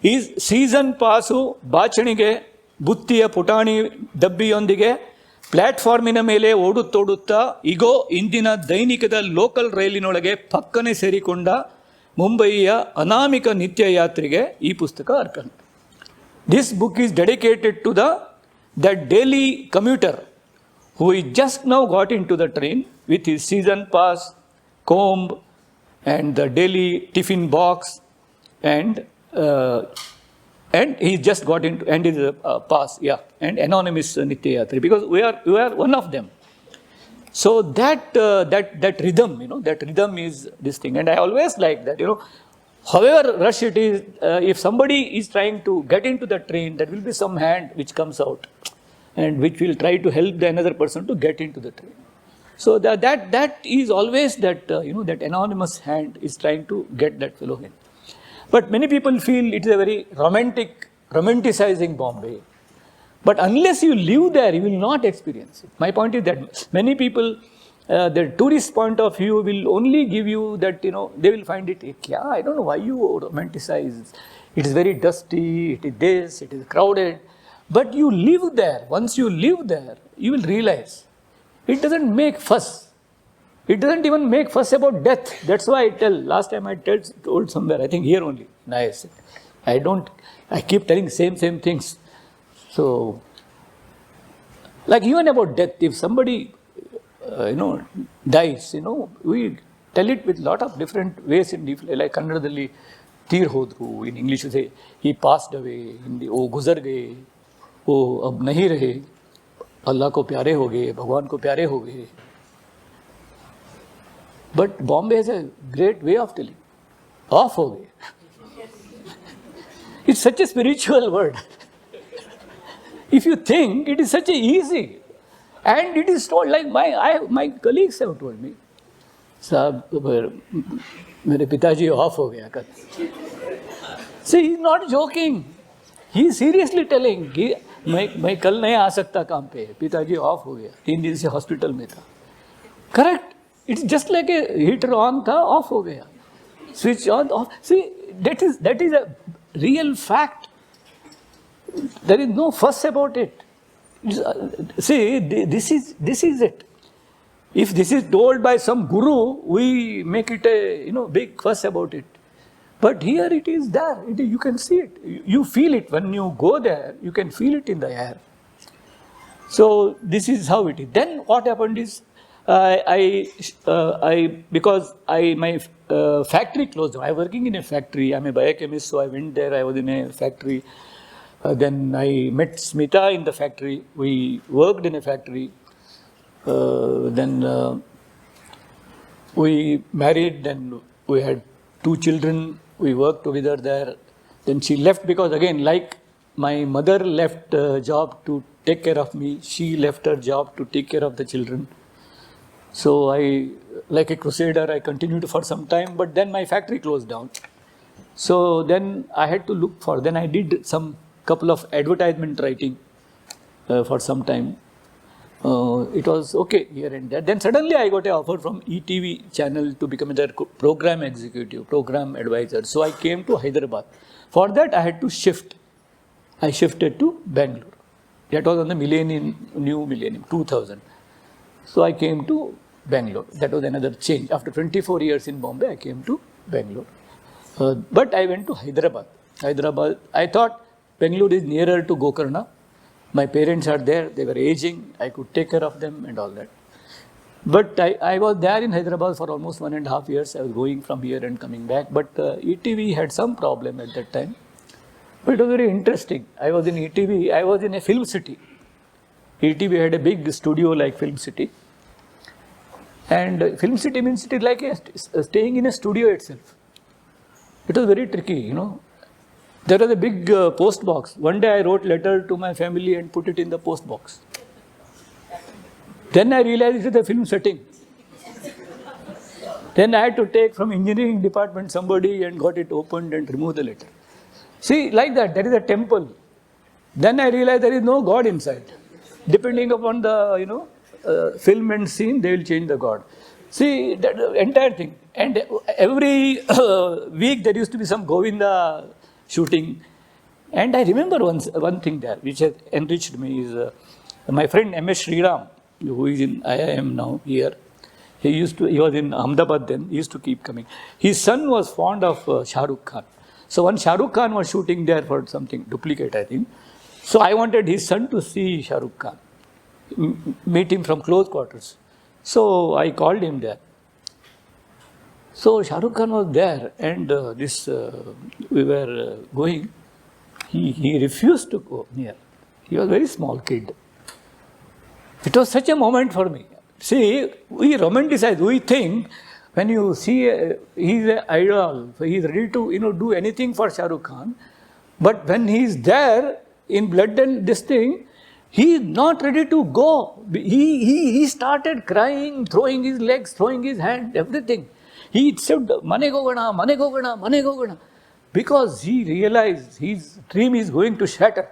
Speaker 2: is season passu bachanige buttiya putani dabbiyondige ಪ್ಲಾಟ್ಫಾರ್ಮಿನ ಮೇಲೆ ಓಡುತ್ತಾ ಇಗೋ ಇಂದಿನ ದೈನಿಕದ local ರೈಲಿನೊಳಗೆ ಪಕ್ಕನೆ ಸೇರಿಕೊಂಡ ಮುಂಬಯಿಯ ಅನಾಮಿಕ ನಿತ್ಯ ಯಾತ್ರೆಗೆ ಈ ಪುಸ್ತಕ ಅರ್ಪಣೆ. This book is dedicated to the daily commuter who is just now got into the train with his season pass, comb and the daily tiffin box and he just got into and his pass, and anonymous Nitya Yatri, because we are one of them. So that rhythm, that rhythm is this thing, and I always like that, however rush it is, if somebody is trying to get into the train, there will be some hand which comes out and which will try to help the another person to get into the train. So that is always that that anonymous hand is trying to get that fellow in. But many people feel it is a very romanticizing Bombay. But unless you live there, you will not experience it. My point is that many people, the tourist point of view will only give you that, they will find it, I don't know why you romanticize. It is very dusty, it is this, it is crowded. But you live there. Once you live there, you will realize it doesn't make fuss. It doesn't even make fuss about death. That's why I tell, last time I told somewhere, I think here only. Nice. I keep telling same things. So, like even about death, if somebody, dies, we tell it with lot of different ways in different, like Kannadadalli, ತೀರ್ ಹೋದ್ರು, in English you say, he passed away, Hindi, oh, गुजर गए, oh, अब नहीं रहे, अल्लाह को प्यारे हो गए, भगवान को प्यारे हो गए. But Bombay has a great way of telling. Off ho gaye. It's such a spiritual word. If you think, it is such a easy. And it is told like my colleagues have told me. Sahab, mere pitaji off ho gaya kal. See, he's not joking. He is seriously telling. मैं कल नहीं आ सकता काम पे, पिताजी of हो गया, 3 दिन से हॉस्पिटल में था. Correct. It's just like a heater on tha, off ho gaya. Switch on, off. See, that is a real fact. There is no fuss about it. See, this is it. If this is told by some guru, we make it a big fuss about it. But here it is there. You can see it. You feel it when you go there. You can feel it in the air. So this is how it is. Then what happened is, because my factory closed down. I was working in a factory. I'm a biochemist, so I went there. I was in a factory. Then I met Smita in the factory. We worked in a factory. Then we married. Then we had 2 children. We worked together there. Then she left because, again, like my mother left job to take care of me, she left her job to take care of the children. So I, like a crusader, I continued for some time, but then my factory closed down. So then I had to look for, then I did some couple of advertisement writing for some time. It was okay here and there. Then suddenly I got an offer from ETV channel to become their program executive, program advisor. So I came to Hyderabad. For that I had to shift. I shifted to Bangalore. That was on the new millennium, 2000. So I came to Bangalore. That was another change. After 24 years in Bombay, I came to Bangalore. But I went to Hyderabad. I thought Bangalore is nearer to Gokarna. My parents are there. They were aging. I could take care of them and all that. But I was there in Hyderabad for almost 1.5 years. I was going from here and coming back. But ETV had some problem at that time. But it was very interesting. I was in ETV. I was in a film city. ETV had a big studio like Film City. And Film City means it is like staying in a studio itself. It was very tricky, you know. There was a big post box. One day I wrote letter to my family and put it in the post box. Then I realized it is a film setting. Then I had to take from engineering department somebody and got it opened and removed the letter. See, like that, there is a temple. Then I realized there is no God inside. Depending upon the, film and scene, they will change the God. See, that entire thing. And every week there used to be some Govinda shooting. And I remember one thing there, which has enriched me, is my friend M.S. Sriram, who is in IIM now here. He was in Ahmedabad then, he used to keep coming. His son was fond of Shah Rukh Khan. So when Shah Rukh Khan was shooting there for something, duplicate I think. So I wanted his son to see Shah Rukh Khan, meet him from close quarters. So I called him there. So Shah Rukh Khan was there and we were going. He refused to go near. He was a very small kid. It was such a moment for me. See, we romanticize, we think when you see he's an idol, he's ready to do anything for Shah Rukh Khan. But when he's there in blood and this thing, he is not ready to go. He started crying, throwing his legs, throwing his hand, everything. He said, Mane gogana, mane gogana, mane gogana. Because he realized his dream is going to shatter.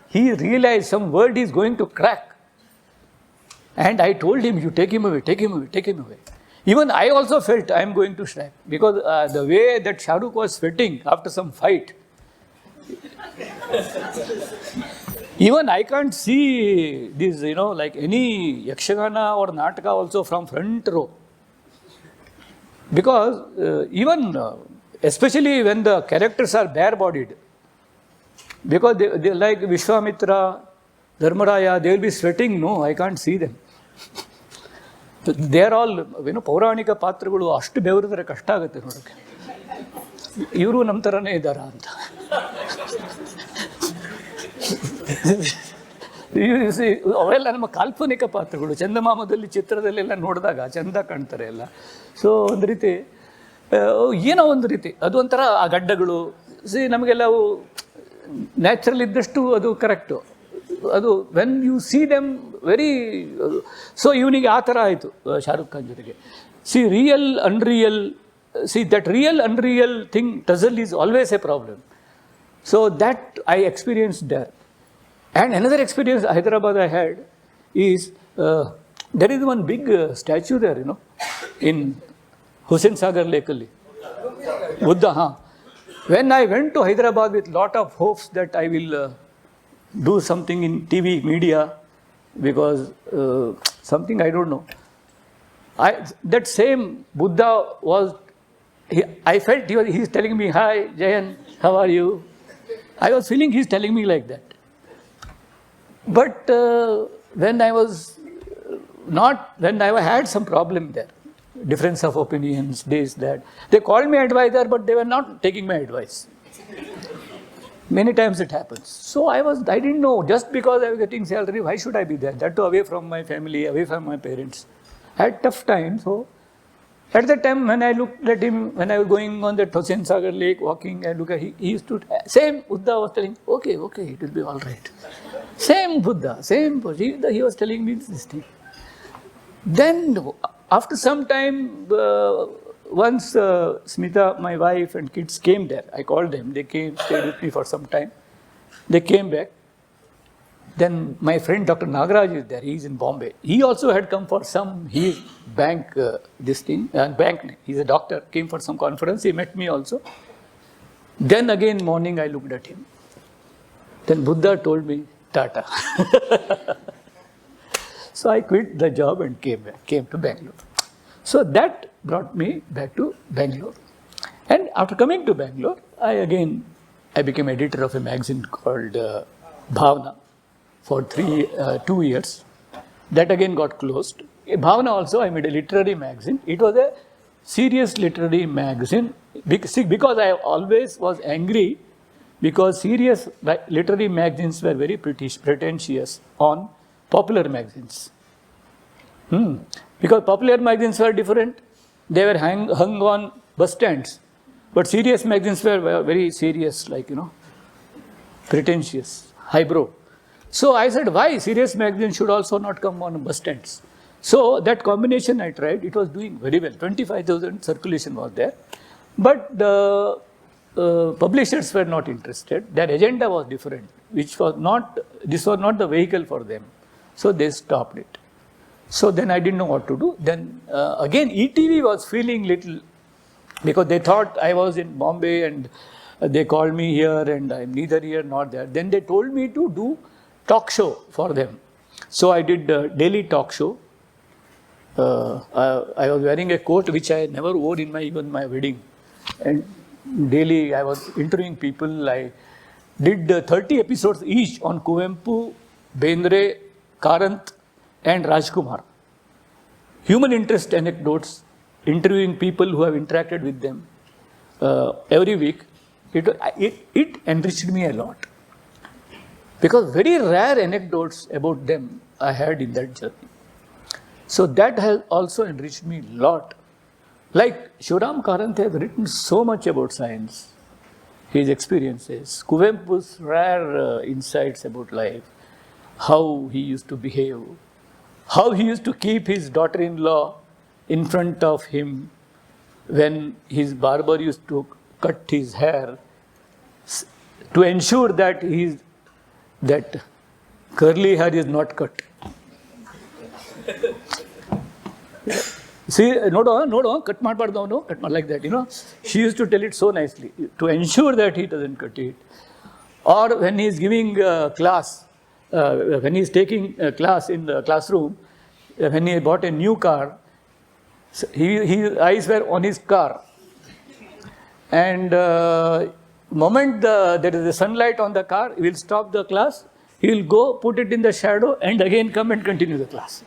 Speaker 2: He realized some word is going to crack. And I told him, you take him away, take him away, take him away. Even I also felt I am going to shrink. Because the way that Shah Rukh was sweating after some fight, even I can't see this, like any Yakshagana or Nataka also from front row. Because especially when the characters are bare-bodied, because they like Vishwamitra, Dharmaraya, they will be sweating. No, I can't see them. They are all, ಪೌರಾಣಿಕ ಪಾತ್ರಗಳು ಅಷ್ಟು ಬೆವರಿದ್ರೆ ಕಷ್ಟ ಆಗುತ್ತೆ ನೋಡೋಕ್ಕೆ. ಇವರು ನಮ್ಮ ಥರನೇ ಇದ್ದಾರ ಅಂತ. ಅವೆಲ್ಲ ನಮ್ಮ ಕಾಲ್ಪನಿಕ ಪಾತ್ರಗಳು. ಚಂದಮಾಮದಲ್ಲಿ ಚಿತ್ರದಲ್ಲೆಲ್ಲ ನೋಡಿದಾಗ ಚಂದ ಕಾಣ್ತಾರೆ ಎಲ್ಲ. ಸೊ ಒಂದು ರೀತಿ ಏನೋ ಒಂದು ರೀತಿ ಅದು ಒಂಥರ ಆ ಗಡ್ಡಗಳು ನಮಗೆಲ್ಲ ನ್ಯಾಚುರಲ್ ಇದ್ದಷ್ಟು ಅದು ಕರೆಕ್ಟು. ಅದು when you see them very so ಇವನಿಗೆ ಆ ಥರ ಆಯಿತು ಶಾರುಖ್ ಖಾನ್ ಜೊತೆಗೆ. See real unreal, see that real unreal thing tussle is always a problem. So that I experience there. And another experience Hyderabad I had is there is one big statue there, in Hussain Sagar Lake ಅಲ್ಲಿ, Buddha. When I went to Hyderabad with lot of hopes that I will do something in TV media, because something I don't know. That same Buddha was, I felt he's telling me, hi Jayant, how are you? I was feeling he's telling me like that. But when I had some problem there, difference of opinions, this, that, they called me advisor, but they were not taking my advice. Many times it happens. So I didn't know, just because I was getting salary, why should I be there? That too away from my family, away from my parents. I had tough time. So at that time when I looked at him, when I was going on that Hussain Sagar Lake, walking, I look at he used to, same Buddha was telling, okay, it will be all right. Same Buddha, same Buddha, he was telling me this thing. Then after some time, once Smita, my wife and kids came there, I called them, they came, stayed with me for some time. They came back. Then my friend Dr. Nagaraj is there, he is in Bombay. He also had come for his bank, he's a doctor, came for some conference, he met me also. Then again morning I looked at him. Then Buddha told me, Tata. So I quit the job and came to Bangalore. So that brought me back to Bangalore. And after coming to Bangalore, I became editor of a magazine called Bhavna for 2 years. That again got closed. Bhavna also, I made a literary magazine. It was a serious literary magazine because I always was angry because serious literary magazines were very pretentious on popular magazines. Because popular magazines were different. They were hung on bus stands. But serious magazines were very serious, like, pretentious, highbrow. So I said, why? Serious magazines should also not come on bus stands. So that combination I tried, it was doing very well. 25,000 circulation was there. But the publishers were not interested. Their agenda was different, this was not the vehicle for them. So they stopped it. So then I didn't know what to do. Then again, ETV was feeling little, because they thought I was in Bombay and they called me here and I'm neither here nor there. Then they told me to do talk show for them. So I did a daily talk show. I was wearing a coat which I never wore in even my wedding. And daily I was interviewing people. I did 30 episodes each on Kuvempu, Bendre, Karanth and Rajkumar. Human interest anecdotes, interviewing people who have interacted with them every week. It enriched me a lot. Because very rare anecdotes about them I had in that journey. So that has also enriched me a lot. Like Shivram Karanth has written so much about science, his experiences, Kuvempu's rare insights about life, how he used to behave, how he used to keep his daughter-in-law in front of him when his barber used to cut his hair to ensure that that curly hair is not cut. See, no, cut no, cut like that, She used to tell it so nicely to ensure that he doesn't cut it. Or when he is giving class, when he is taking a class in the classroom, when he bought a new car, his eyes were on his car. And moment there is a sunlight on the car, he will stop the class, he will go put it in the shadow and again come and continue the class.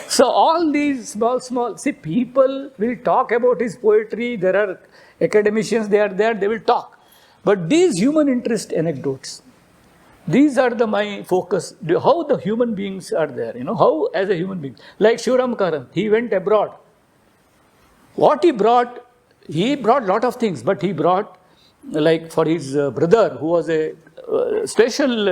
Speaker 2: So all these small, see, people will talk about his poetry, there are academicians, they are there, they will talk. But these human interest anecdotes, these are my focus, how the human beings are there, how as a human being. Like Shivram Karanth, he went abroad. What he brought a lot of things, but he brought, like for his brother, who was a special,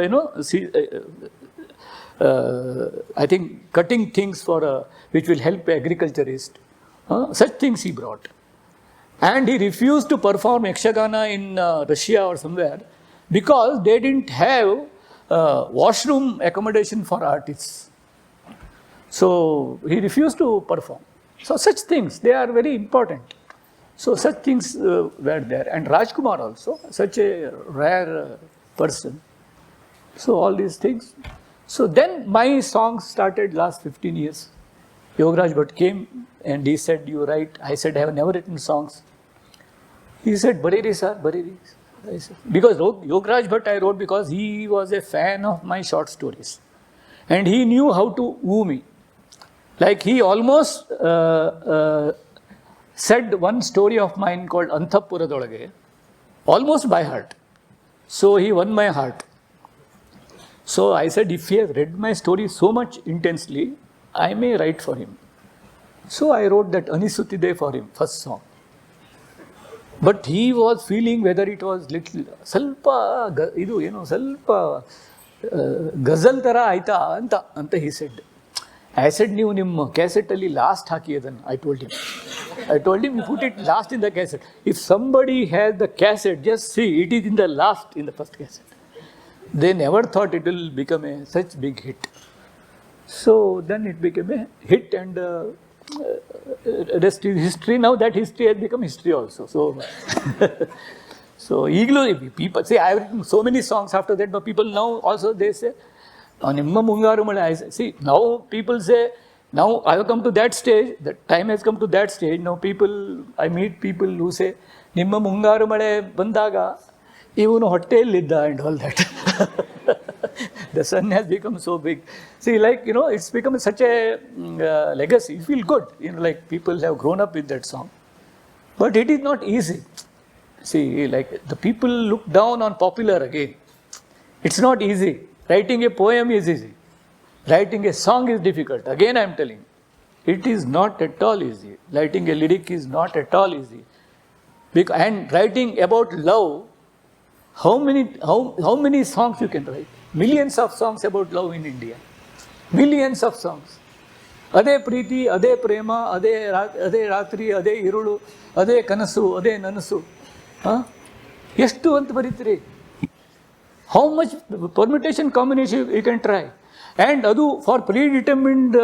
Speaker 2: I think cutting things for which will help agriculturist. Such things he brought. And he refused to perform Yakshagana in Russia or somewhere because they didn't have washroom accommodation for artists. So he refused to perform. So such things, they are very important. So such things were there. And Rajkumar also, such a rare person. So all these things. So then my songs started last 15 years. Yogaraj Bhatt came and he said, you write. I said, I have never written songs. He said, Bareri sir, Bareri. I said, because Yogaraj Bhatt I wrote because he was a fan of my short stories. And he knew how to woo me. Like he almost said one story of mine called Anthapuradolage, almost by heart. So he won my heart. So I said, if he has read my story so much intensely, I may write for him. So I wrote that Anisutide for him, first song. But he was feeling whether it was little, salpa, salpa, ghazal tara aita anta he said. I said, ನೀವು ನಿಮ್ಮ ಕ್ಯಾಸೆಟ್ಟಲ್ಲಿ last ಹಾಕಿ ಅದನ್ನು, I told him. I told him, you put it last in the cassette. If somebody has the cassette, just see, it is in the last, in the first cassette. They never thought it will become such big hit. So then it became a hit and rest is history. Now that history has become history also. So people say, I have written so many songs after that, but people now also they say, see, now people say, now I have come to that stage, the time has come to that stage. Now I meet people who say, Nimma mungaru male bandaga, ಇವನು ಹೊಟ್ಟೆಯಲ್ಲಿದ್ದ and all that. The sun has become so big. See, like, it's become such a legacy. You feel good, like people have grown up with that song. But it is not easy. See, like the people look down on popular again. It's not easy. Writing a poem is easy. Writing a song is difficult. Again, I am telling. It is not at all easy. Writing a lyric is not at all easy. And writing about love, how many songs you can write? Millions of songs about love in India. Millions of songs. ಅದೇ ಪ್ರೀತಿ, ಅದೇ ಪ್ರೇಮ, ಅದೇ ರಾತ್ರಿ, ಅದೇ ಇರುಳು, ಅದೇ ಕನಸು, ಅದೇ ನನಸು. ಎಷ್ಟು ಅಂತ ಬರೀತೀರಿ? How much permutation combination you can try? And ಅದು for predetermined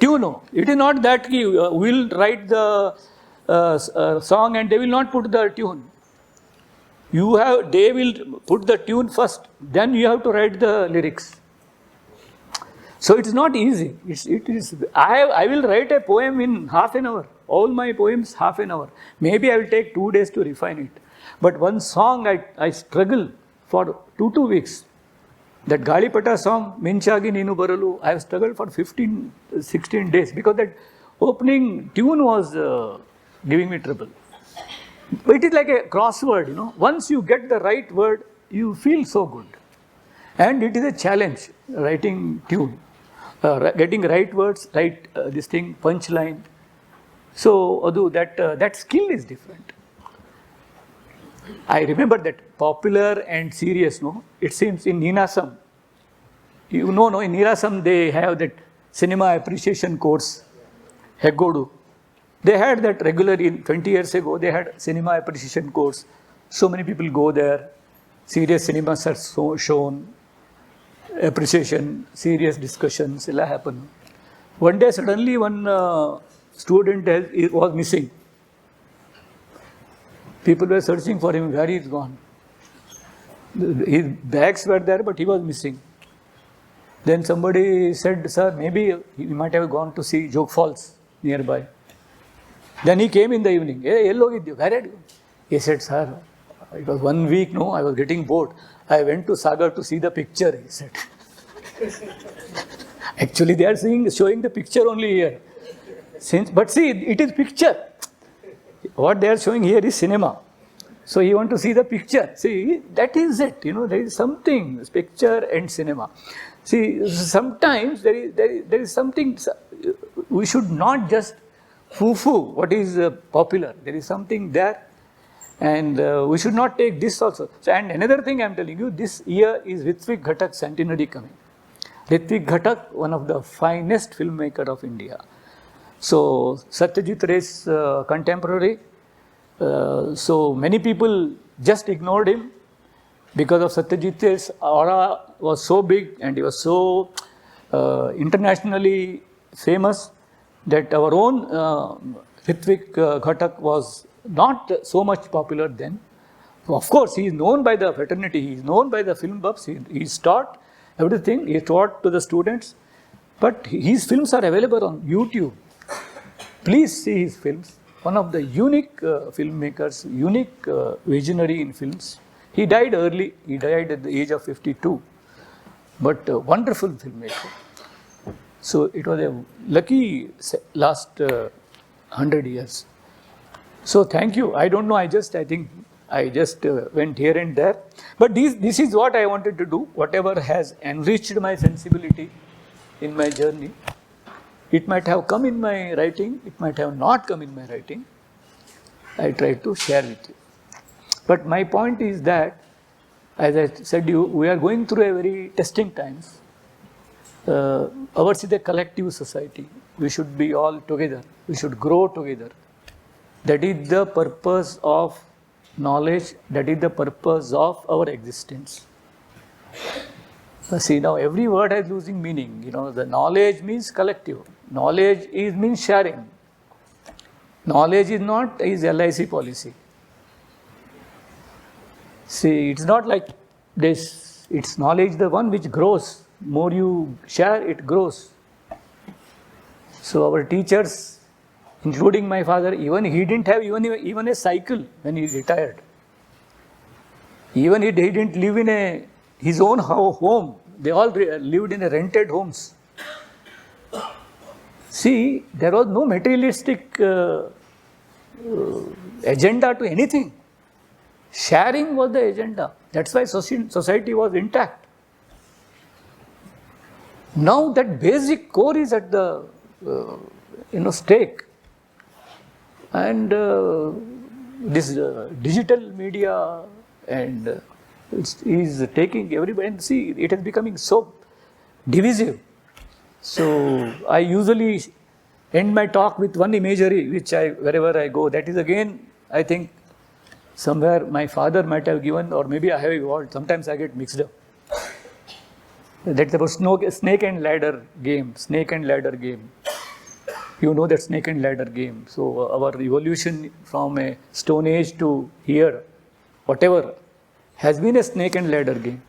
Speaker 2: tune. It is not that we will write the song and they will not put the tune. They will put the tune first, then you have to write the lyrics. So it is not easy. I will write a poem in half an hour. All my poems half an hour. Maybe I will take 2 days to refine it. But one song I struggle for 2 weeks. That Galipata song, Minchagi Ninu Baralu, I have struggled for 16 days because that opening tune was giving me trouble. But it is like a crossword, Once you get the right word, you feel so good. And it is a challenge, writing tune. Getting right words, right this thing, punchline. So, that skill is different. I remember that popular and serious, it seems in Ninasam, in Ninasam they have that cinema appreciation course, Hegodu. They had that regularly 20 years ago, they had cinema appreciation course. So many people go there, serious cinemas are shown, appreciation, serious discussions will happen. One day suddenly one student was missing. People were searching for him, where he is gone. His bags were there, but he was missing. Then somebody said, sir, maybe he might have gone to see Jog Falls nearby. Then he came in the evening. Hey, hello, where had you? He said, sir, it was 1 week, I was getting bored. I went to Sagar to see the picture, he said. Actually, they are showing the picture only here. But see, it is picture. What they are showing here is cinema. So you want to see the picture. See, that is it. There is something, picture and cinema. See, sometimes there is something, we should not just foo-foo what is popular. There is something there. And we should not take this also. So, and another thing I am telling you, this year is Ritvik Ghatak's centenary coming. Ritvik Ghatak, one of the finest filmmaker of India. So, Satyajit Ray's contemporary. So, many people just ignored him because of Satyajit Ray's aura was so big and he was so internationally famous that our own Ritvik Ghatak was not so much popular then. Of course, he is known by the fraternity, he is known by the film buffs, he is taught everything, he is taught to the students. But his films are available on YouTube. Please see his films. One of the unique filmmakers, unique visionary in films. He died early, he died at the age of 52. But wonderful filmmaker. So it was a lucky last 100 years. So thank you. I don't know, I think I just went here and there. But this is what I wanted to do. Whatever has enriched my sensibility in my journey. It might have come in my writing, it might have not come in my writing. I try to share with you. But my point is that, as I said you, we are going through a very testing times. Ours is a collective society. We should be all together. We should grow together. That is the purpose of knowledge. That is the purpose of our existence. See, now every word is losing meaning. The knowledge means collective. Knowledge means sharing. Knowledge is LIC policy. See, it's not like this. It's knowledge, the one which grows. More you share, it grows. So our teachers, including my father, even he didn't have even a cycle when he retired. Even he didn't live in his own home. They all lived in rented homes. See, there was no materialistic agenda to anything. Sharing was the agenda. That's why society was intact. Now that basic core is at the stake. And this digital media and is taking everybody, and see, it is becoming so divisive. So I usually end my talk with one imagery, which wherever I go, that is again, I think, somewhere my father might have given, or maybe I have evolved. Sometimes I get mixed up. That's about snake and ladder game. Snake and ladder game. You know that snake and ladder game. So our evolution from a stone age to here, whatever, has been a snake and ladder game.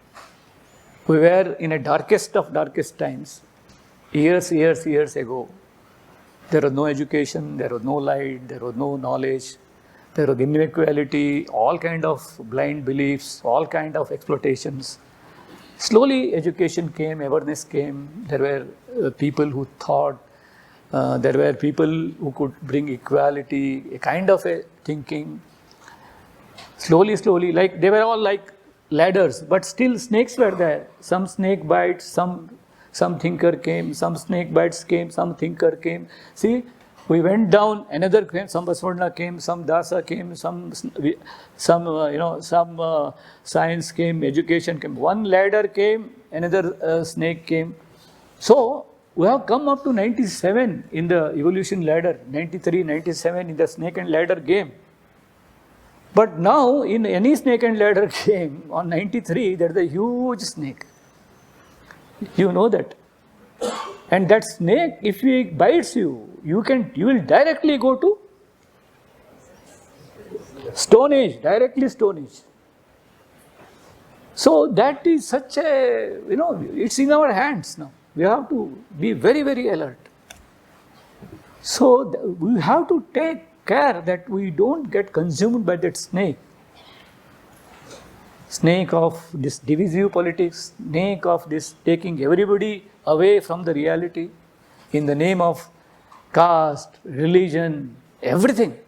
Speaker 2: We were in a darkest of darkest times, years ago. There was no education, there was no light, there was no knowledge, there was inequality, all kind of blind beliefs, all kind of exploitations. Slowly education came, awareness came, there were people who thought, there were people who could bring equality, a kind of a thinking. Slowly, like they were all like ladders, but still snakes were there. Some snake bites, some thinker came, some snake bites came, some thinker came. See, we went down, another came, some Basavana came, some Dasa came, some science came, education came. One ladder came, another snake came. So we have come up to 97 in the evolution ladder, 93, 97 in the snake and ladder game. But now in any snake and ladder game, on 93, there is a huge snake. You know that. And that snake, if it bites you, you will directly go to Stone Age, directly Stone Age. So that is such a, it's in our hands now. We have to be very, very alert. So we have to take care that we don't get consumed by that snake. Snake of this divisive politics, snake of this taking everybody away from the reality in the name of caste, religion, everything.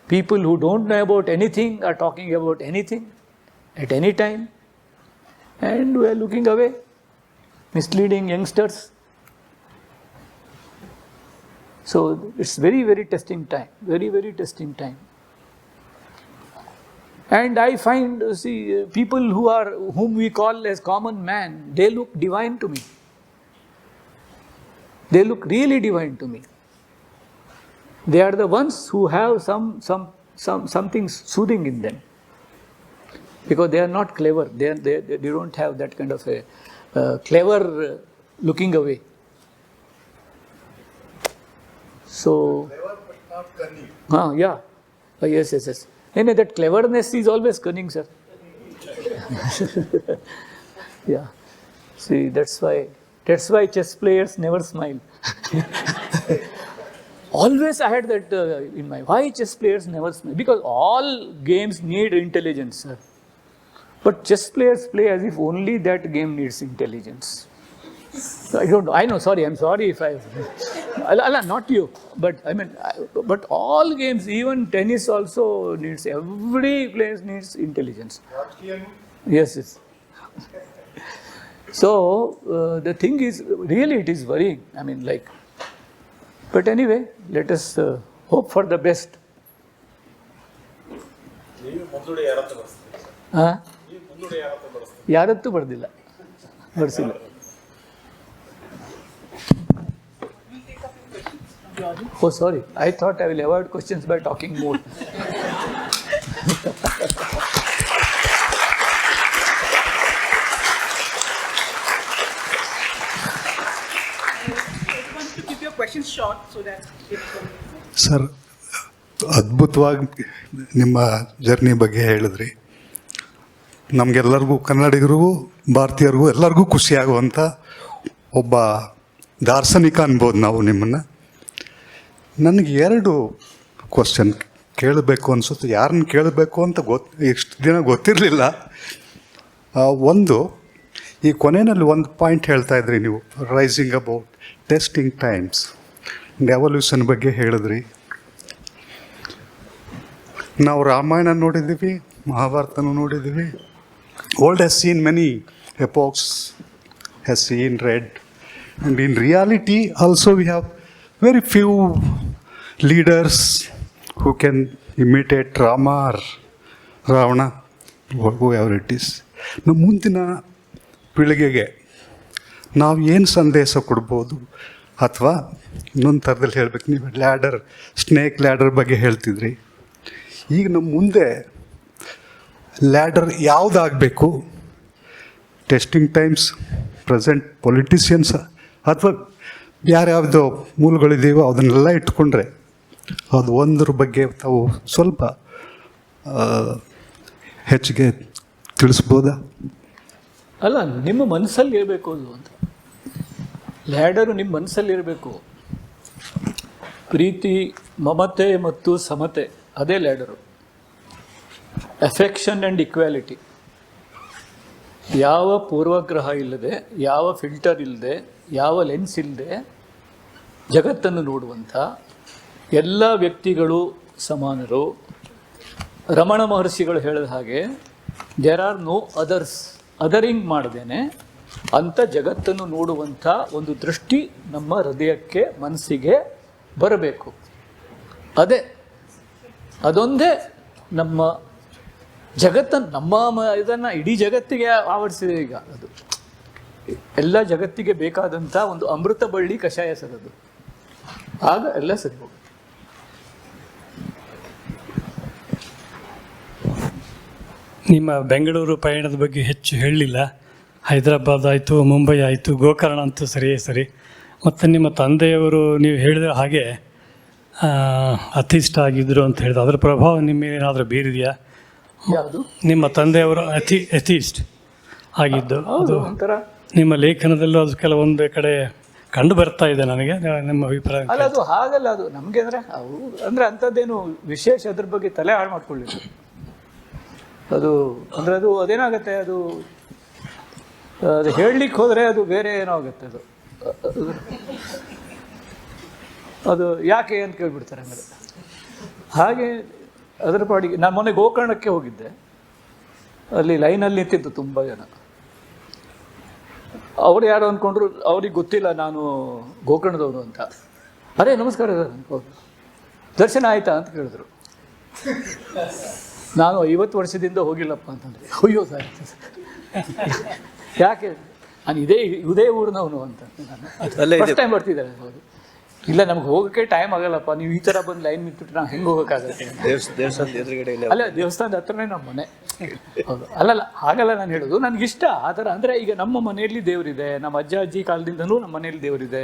Speaker 2: People who don't know about anything are talking about anything at any time, and we are looking away, misleading youngsters. So it's very, very testing time, very, very testing time. And I find, people whom we call as common man, they look divine to me. They look really divine to me. They are the ones who have something soothing in them. Because they are not clever. They don't have that kind of a clever looking away. So,
Speaker 3: Clever but not cunning.
Speaker 2: Yeah. Yes. And that cleverness is always cunning, sir. Yeah. See, that's why chess players never smile. Always I had that in mind. Why chess players never smile? Because all games need intelligence, sir. But chess players play as if only that game needs intelligence. I don't know. I know. Sorry. I'm sorry if I. Allah, not you. But I mean, but all games, even tennis also needs. Every place needs intelligence. Yes. So the thing is, really, it is worrying. I mean, like. But anyway, let us hope for the best. ಯಾರತ್ತೂ ಬರ್ದಿಲ್ಲ ಬರ್ಸಿಲ್ಲ. Oh, sorry. I thought I will avoid questions by talking more.
Speaker 1: Keep your questions short so that
Speaker 4: sir, ಅದ್ಭುತವಾಗಿ ನಿಮ್ಮ journey ಬಗ್ಗೆ ಹೇಳಿದ್ರಿ. ನಮಗೆಲ್ಲರಿಗೂ, ಕನ್ನಡಿಗರಿಗೂ ಭಾರತೀಯರಿಗೂ ಎಲ್ಲರಿಗೂ ಖುಷಿಯಾಗುವಂಥ ಒಬ್ಬ ದಾರ್ಶನಿಕ ಅನ್ಬೋದು ನಾವು ನಿಮ್ಮನ್ನು. ನನಗೆ 2 ಕ್ವಶನ್ ಕೇಳಬೇಕು ಅನಿಸುತ್ತೆ. ಯಾರನ್ನ ಕೇಳಬೇಕು ಅಂತ ಇಷ್ಟು ದಿನ ಗೊತ್ತಿರಲಿಲ್ಲ. ಒಂದು, ಈ ಕೊನೆಯಲ್ಲಿ ಒಂದು ಪಾಯಿಂಟ್ ಹೇಳ್ತಾ ಇದ್ರಿ ನೀವು, raising about testing times, revolution ಬಗ್ಗೆ ಹೇಳಿದ್ರಿ. ನಾವು ರಾಮಾಯಣ ನೋಡಿದ್ದೀವಿ, ಮಹಾಭಾರತನೂ ನೋಡಿದ್ದೀವಿ. World has seen many epochs, has seen read, and in reality also we have very few leaders who can imitate Rama or Ravana, whoever it is. ನಮ್ಮ ಮುಂದಿನ ಪೀಳಿಗೆಗೆ ನಾವು ಏನು ಸಂದೇಶ ಕೊಡ್ಬೋದು, ಅಥವಾ ಇನ್ನೊಂದು ಥರದಲ್ಲಿ ಹೇಳ್ಬೇಕು, ನೀವು ಸ್ನೇಕ್ ಲ್ಯಾಡರ್ ಬಗ್ಗೆ ಹೇಳ್ತಿದ್ರಿ. ಈಗ ನಮ್ಮ ಮುಂದೆ ಲ್ಯಾಡರ್ ಯಾವುದಾಗಬೇಕು? ಟೆಸ್ಟಿಂಗ್ ಟೈಮ್ಸ್, ಪ್ರೆಸೆಂಟ್ ಪೊಲಿಟಿಷಿಯನ್ಸ್, ಅಥವಾ ಯಾರ್ಯಾವುದೋ ಮೂಲಗಳಿದೆಯೋ ಅದನ್ನೆಲ್ಲ ಇಟ್ಕೊಂಡ್ರೆ ಅದು ಒಂದ್ರ ಬಗ್ಗೆ ತಾವು ಸ್ವಲ್ಪ ಹೆಚ್ಚಿಗೆ ತಿಳಿಸ್ಬೋದಾ?
Speaker 2: ಅಲ್ಲ, ನಿಮ್ಮ ಮನಸ್ಸಲ್ಲಿ ಇರಬೇಕು ಅದು ಅಂತ. ಲ್ಯಾಡರು ನಿಮ್ಮ ಮನಸ್ಸಲ್ಲಿ ಇರಬೇಕು. ಪ್ರೀತಿ, ಮಮತೆ ಮತ್ತು ಸಮತೆ, ಅದೇ ಲ್ಯಾಡರು. ಅಫೆಕ್ಷನ್ ಆ್ಯಂಡ್ ಇಕ್ವಾಲಿಟಿ, ಯಾವ ಪೂರ್ವಗ್ರಹ ಇಲ್ಲದೆ, ಯಾವ ಫಿಲ್ಟರ್ ಇಲ್ಲದೆ, ಯಾವ ಲೆನ್ಸ್ ಇಲ್ಲದೆ ಜಗತ್ತನ್ನು ನೋಡುವಂಥ ಎಲ್ಲ ವ್ಯಕ್ತಿಗಳು ಸಮಾನರು. ರಮಣ ಮಹರ್ಷಿಗಳು ಹೇಳಿದ ಹಾಗೆ ದೇರ್ ಆರ್ ನೋ ಅದರ್ಸ್, ಅದರಿಂಗ್ ಮಾಡದೇನೆ ಅಂಥ ಜಗತ್ತನ್ನು ನೋಡುವಂಥ ಒಂದು ದೃಷ್ಟಿ ನಮ್ಮ ಹೃದಯಕ್ಕೆ, ಮನಸ್ಸಿಗೆ ಬರಬೇಕು. ಅದೊಂದೇ ನಮ್ಮ ಜಗತ್ತನ್ನು, ಇದನ್ನು ಇಡೀ ಜಗತ್ತಿಗೆ ಆವರಿಸಿದೆ. ಈಗ ಅದು ಎಲ್ಲ ಜಗತ್ತಿಗೆ ಬೇಕಾದಂಥ ಒಂದು ಅಮೃತ ಬಳ್ಳಿ ಕಷಾಯ ಸರದು, ಆಗ ಎಲ್ಲ ಸರಿ ಹೋಗುತ್ತೆ.
Speaker 5: ನಿಮ್ಮ ಬೆಂಗಳೂರು ಪಯಣದ ಬಗ್ಗೆ ಹೆಚ್ಚು ಹೇಳಲಿಲ್ಲ. ಹೈದರಾಬಾದ್ ಆಯಿತು, ಮುಂಬೈ ಆಯಿತು, ಗೋಕರ್ಣ ಅಂತೂ ಸರಿ. ಮತ್ತು ನಿಮ್ಮ ತಂದೆಯವರು ನೀವು ಹೇಳಿದ ಹಾಗೆ ಅಥಿಸ್ಟ್ ಆಗಿದ್ದರು ಅಂತ ಹೇಳಿದ್ರು. ಅದರ ಪ್ರಭಾವ ನಿಮ್ಮ ಏನಾದರೂ ಬೀರಿದೆಯಾ?
Speaker 2: ಯಾವುದು?
Speaker 5: ನಿಮ್ಮ ತಂದೆಯವರು ಅಥಿಸ್ಟ್ ಆಗಿದ್ದು ಅದು
Speaker 2: ಒಂಥರ
Speaker 5: ನಿಮ್ಮ ಲೇಖನದಲ್ಲೂ ಅದು ಕೆಲವೊಂದು ಕಡೆ ಕಂಡು ಬರ್ತಾ ಇದೆ ನನಗೆ. ನಿಮ್ಮ ಅಭಿಪ್ರಾಯ?
Speaker 2: ಅಲ್ಲ, ಅದು ಹಾಗಲ್ಲ. ಅದು ನಮಗೆ ಅಂದರೆ ಅಂಥದ್ದೇನು ವಿಶೇಷ ಅದ್ರ ಬಗ್ಗೆ ತಲೆ ಹಾಳು ಮಾಡ್ಕೊಳ್ಳಿಲ್ಲ. ಅದು ಅದೇನಾಗುತ್ತೆ, ಅದು ಹೇಳಲಿಕ್ಕೆ ಹೋದರೆ ಅದು ಬೇರೆ ಏನೋ ಆಗುತ್ತೆ. ಅದು ಯಾಕೆ ಅಂತ ಕೇಳಿಬಿಡ್ತಾರೆ ಆಮೇಲೆ. ಹಾಗೆ ಅದರ ಪಾಡಿಗೆ ನಾನು ಮೊನ್ನೆ ಗೋಕರ್ಣಕ್ಕೆ ಹೋಗಿದ್ದೆ. ಅಲ್ಲಿ ಲೈನಲ್ಲಿ ನಿಂತಿದ್ದು ತುಂಬ ಜನ. ಅವ್ರು ಯಾರು ಅಂದ್ಕೊಂಡ್ರು, ಅವ್ರಿಗೆ ಗೊತ್ತಿಲ್ಲ ನಾನು ಗೋಕರ್ಣದವರು ಅಂತ. ಅರೇ ನಮಸ್ಕಾರ ಸರ್, ದರ್ಶನ ಆಯಿತಾ ಅಂತ ಕೇಳಿದ್ರು. ನಾನು 50 ವರ್ಷದಿಂದ ಹೋಗಿಲ್ಲಪ್ಪ ಅಂತಂದರೆ, ಅಯ್ಯೋ ಸರ್ ಯಾಕೆ, ನಾನು ಇದೇ ಊರಿನವನು ಅಂತ. ಫಸ್ಟ್ ಟೈಮ್ ಬರ್ತಿದ್ದಾರೆ. ಹೌದು, ಇಲ್ಲ ನಮ್ಗೆ ಹೋಗೋಕ್ಕೆ ಟೈಮ್ ಆಗಲ್ಲಪ್ಪ, ನೀವು ಈ ಥರ ಬಂದು ಲೈನ್ ನಿಂತ್ಬಿಟ್ಟು ನಾವು ಹೆಂಗೆ ಹೋಗೋಕ್ಕಾಗತ್ತೆ? ಅಲ್ಲ, ದೇವಸ್ಥಾನದ ಹತ್ರನೇ ನಮ್ಮ ಮನೆ. ಹೌದು, ಅಲ್ಲಲ್ಲ ಹಾಗಲ್ಲ ನಾನು ಹೇಳೋದು. ನನಗಿಷ್ಟ ಆ ಥರ. ಅಂದರೆ ಈಗ ನಮ್ಮ ಮನೆಯಲ್ಲಿ ದೇವರಿದೆ, ನಮ್ಮ ಅಜ್ಜ ಅಜ್ಜಿ ಕಾಲದಿಂದನೂ ನಮ್ಮ ಮನೆಯಲ್ಲಿ ದೇವರಿದೆ.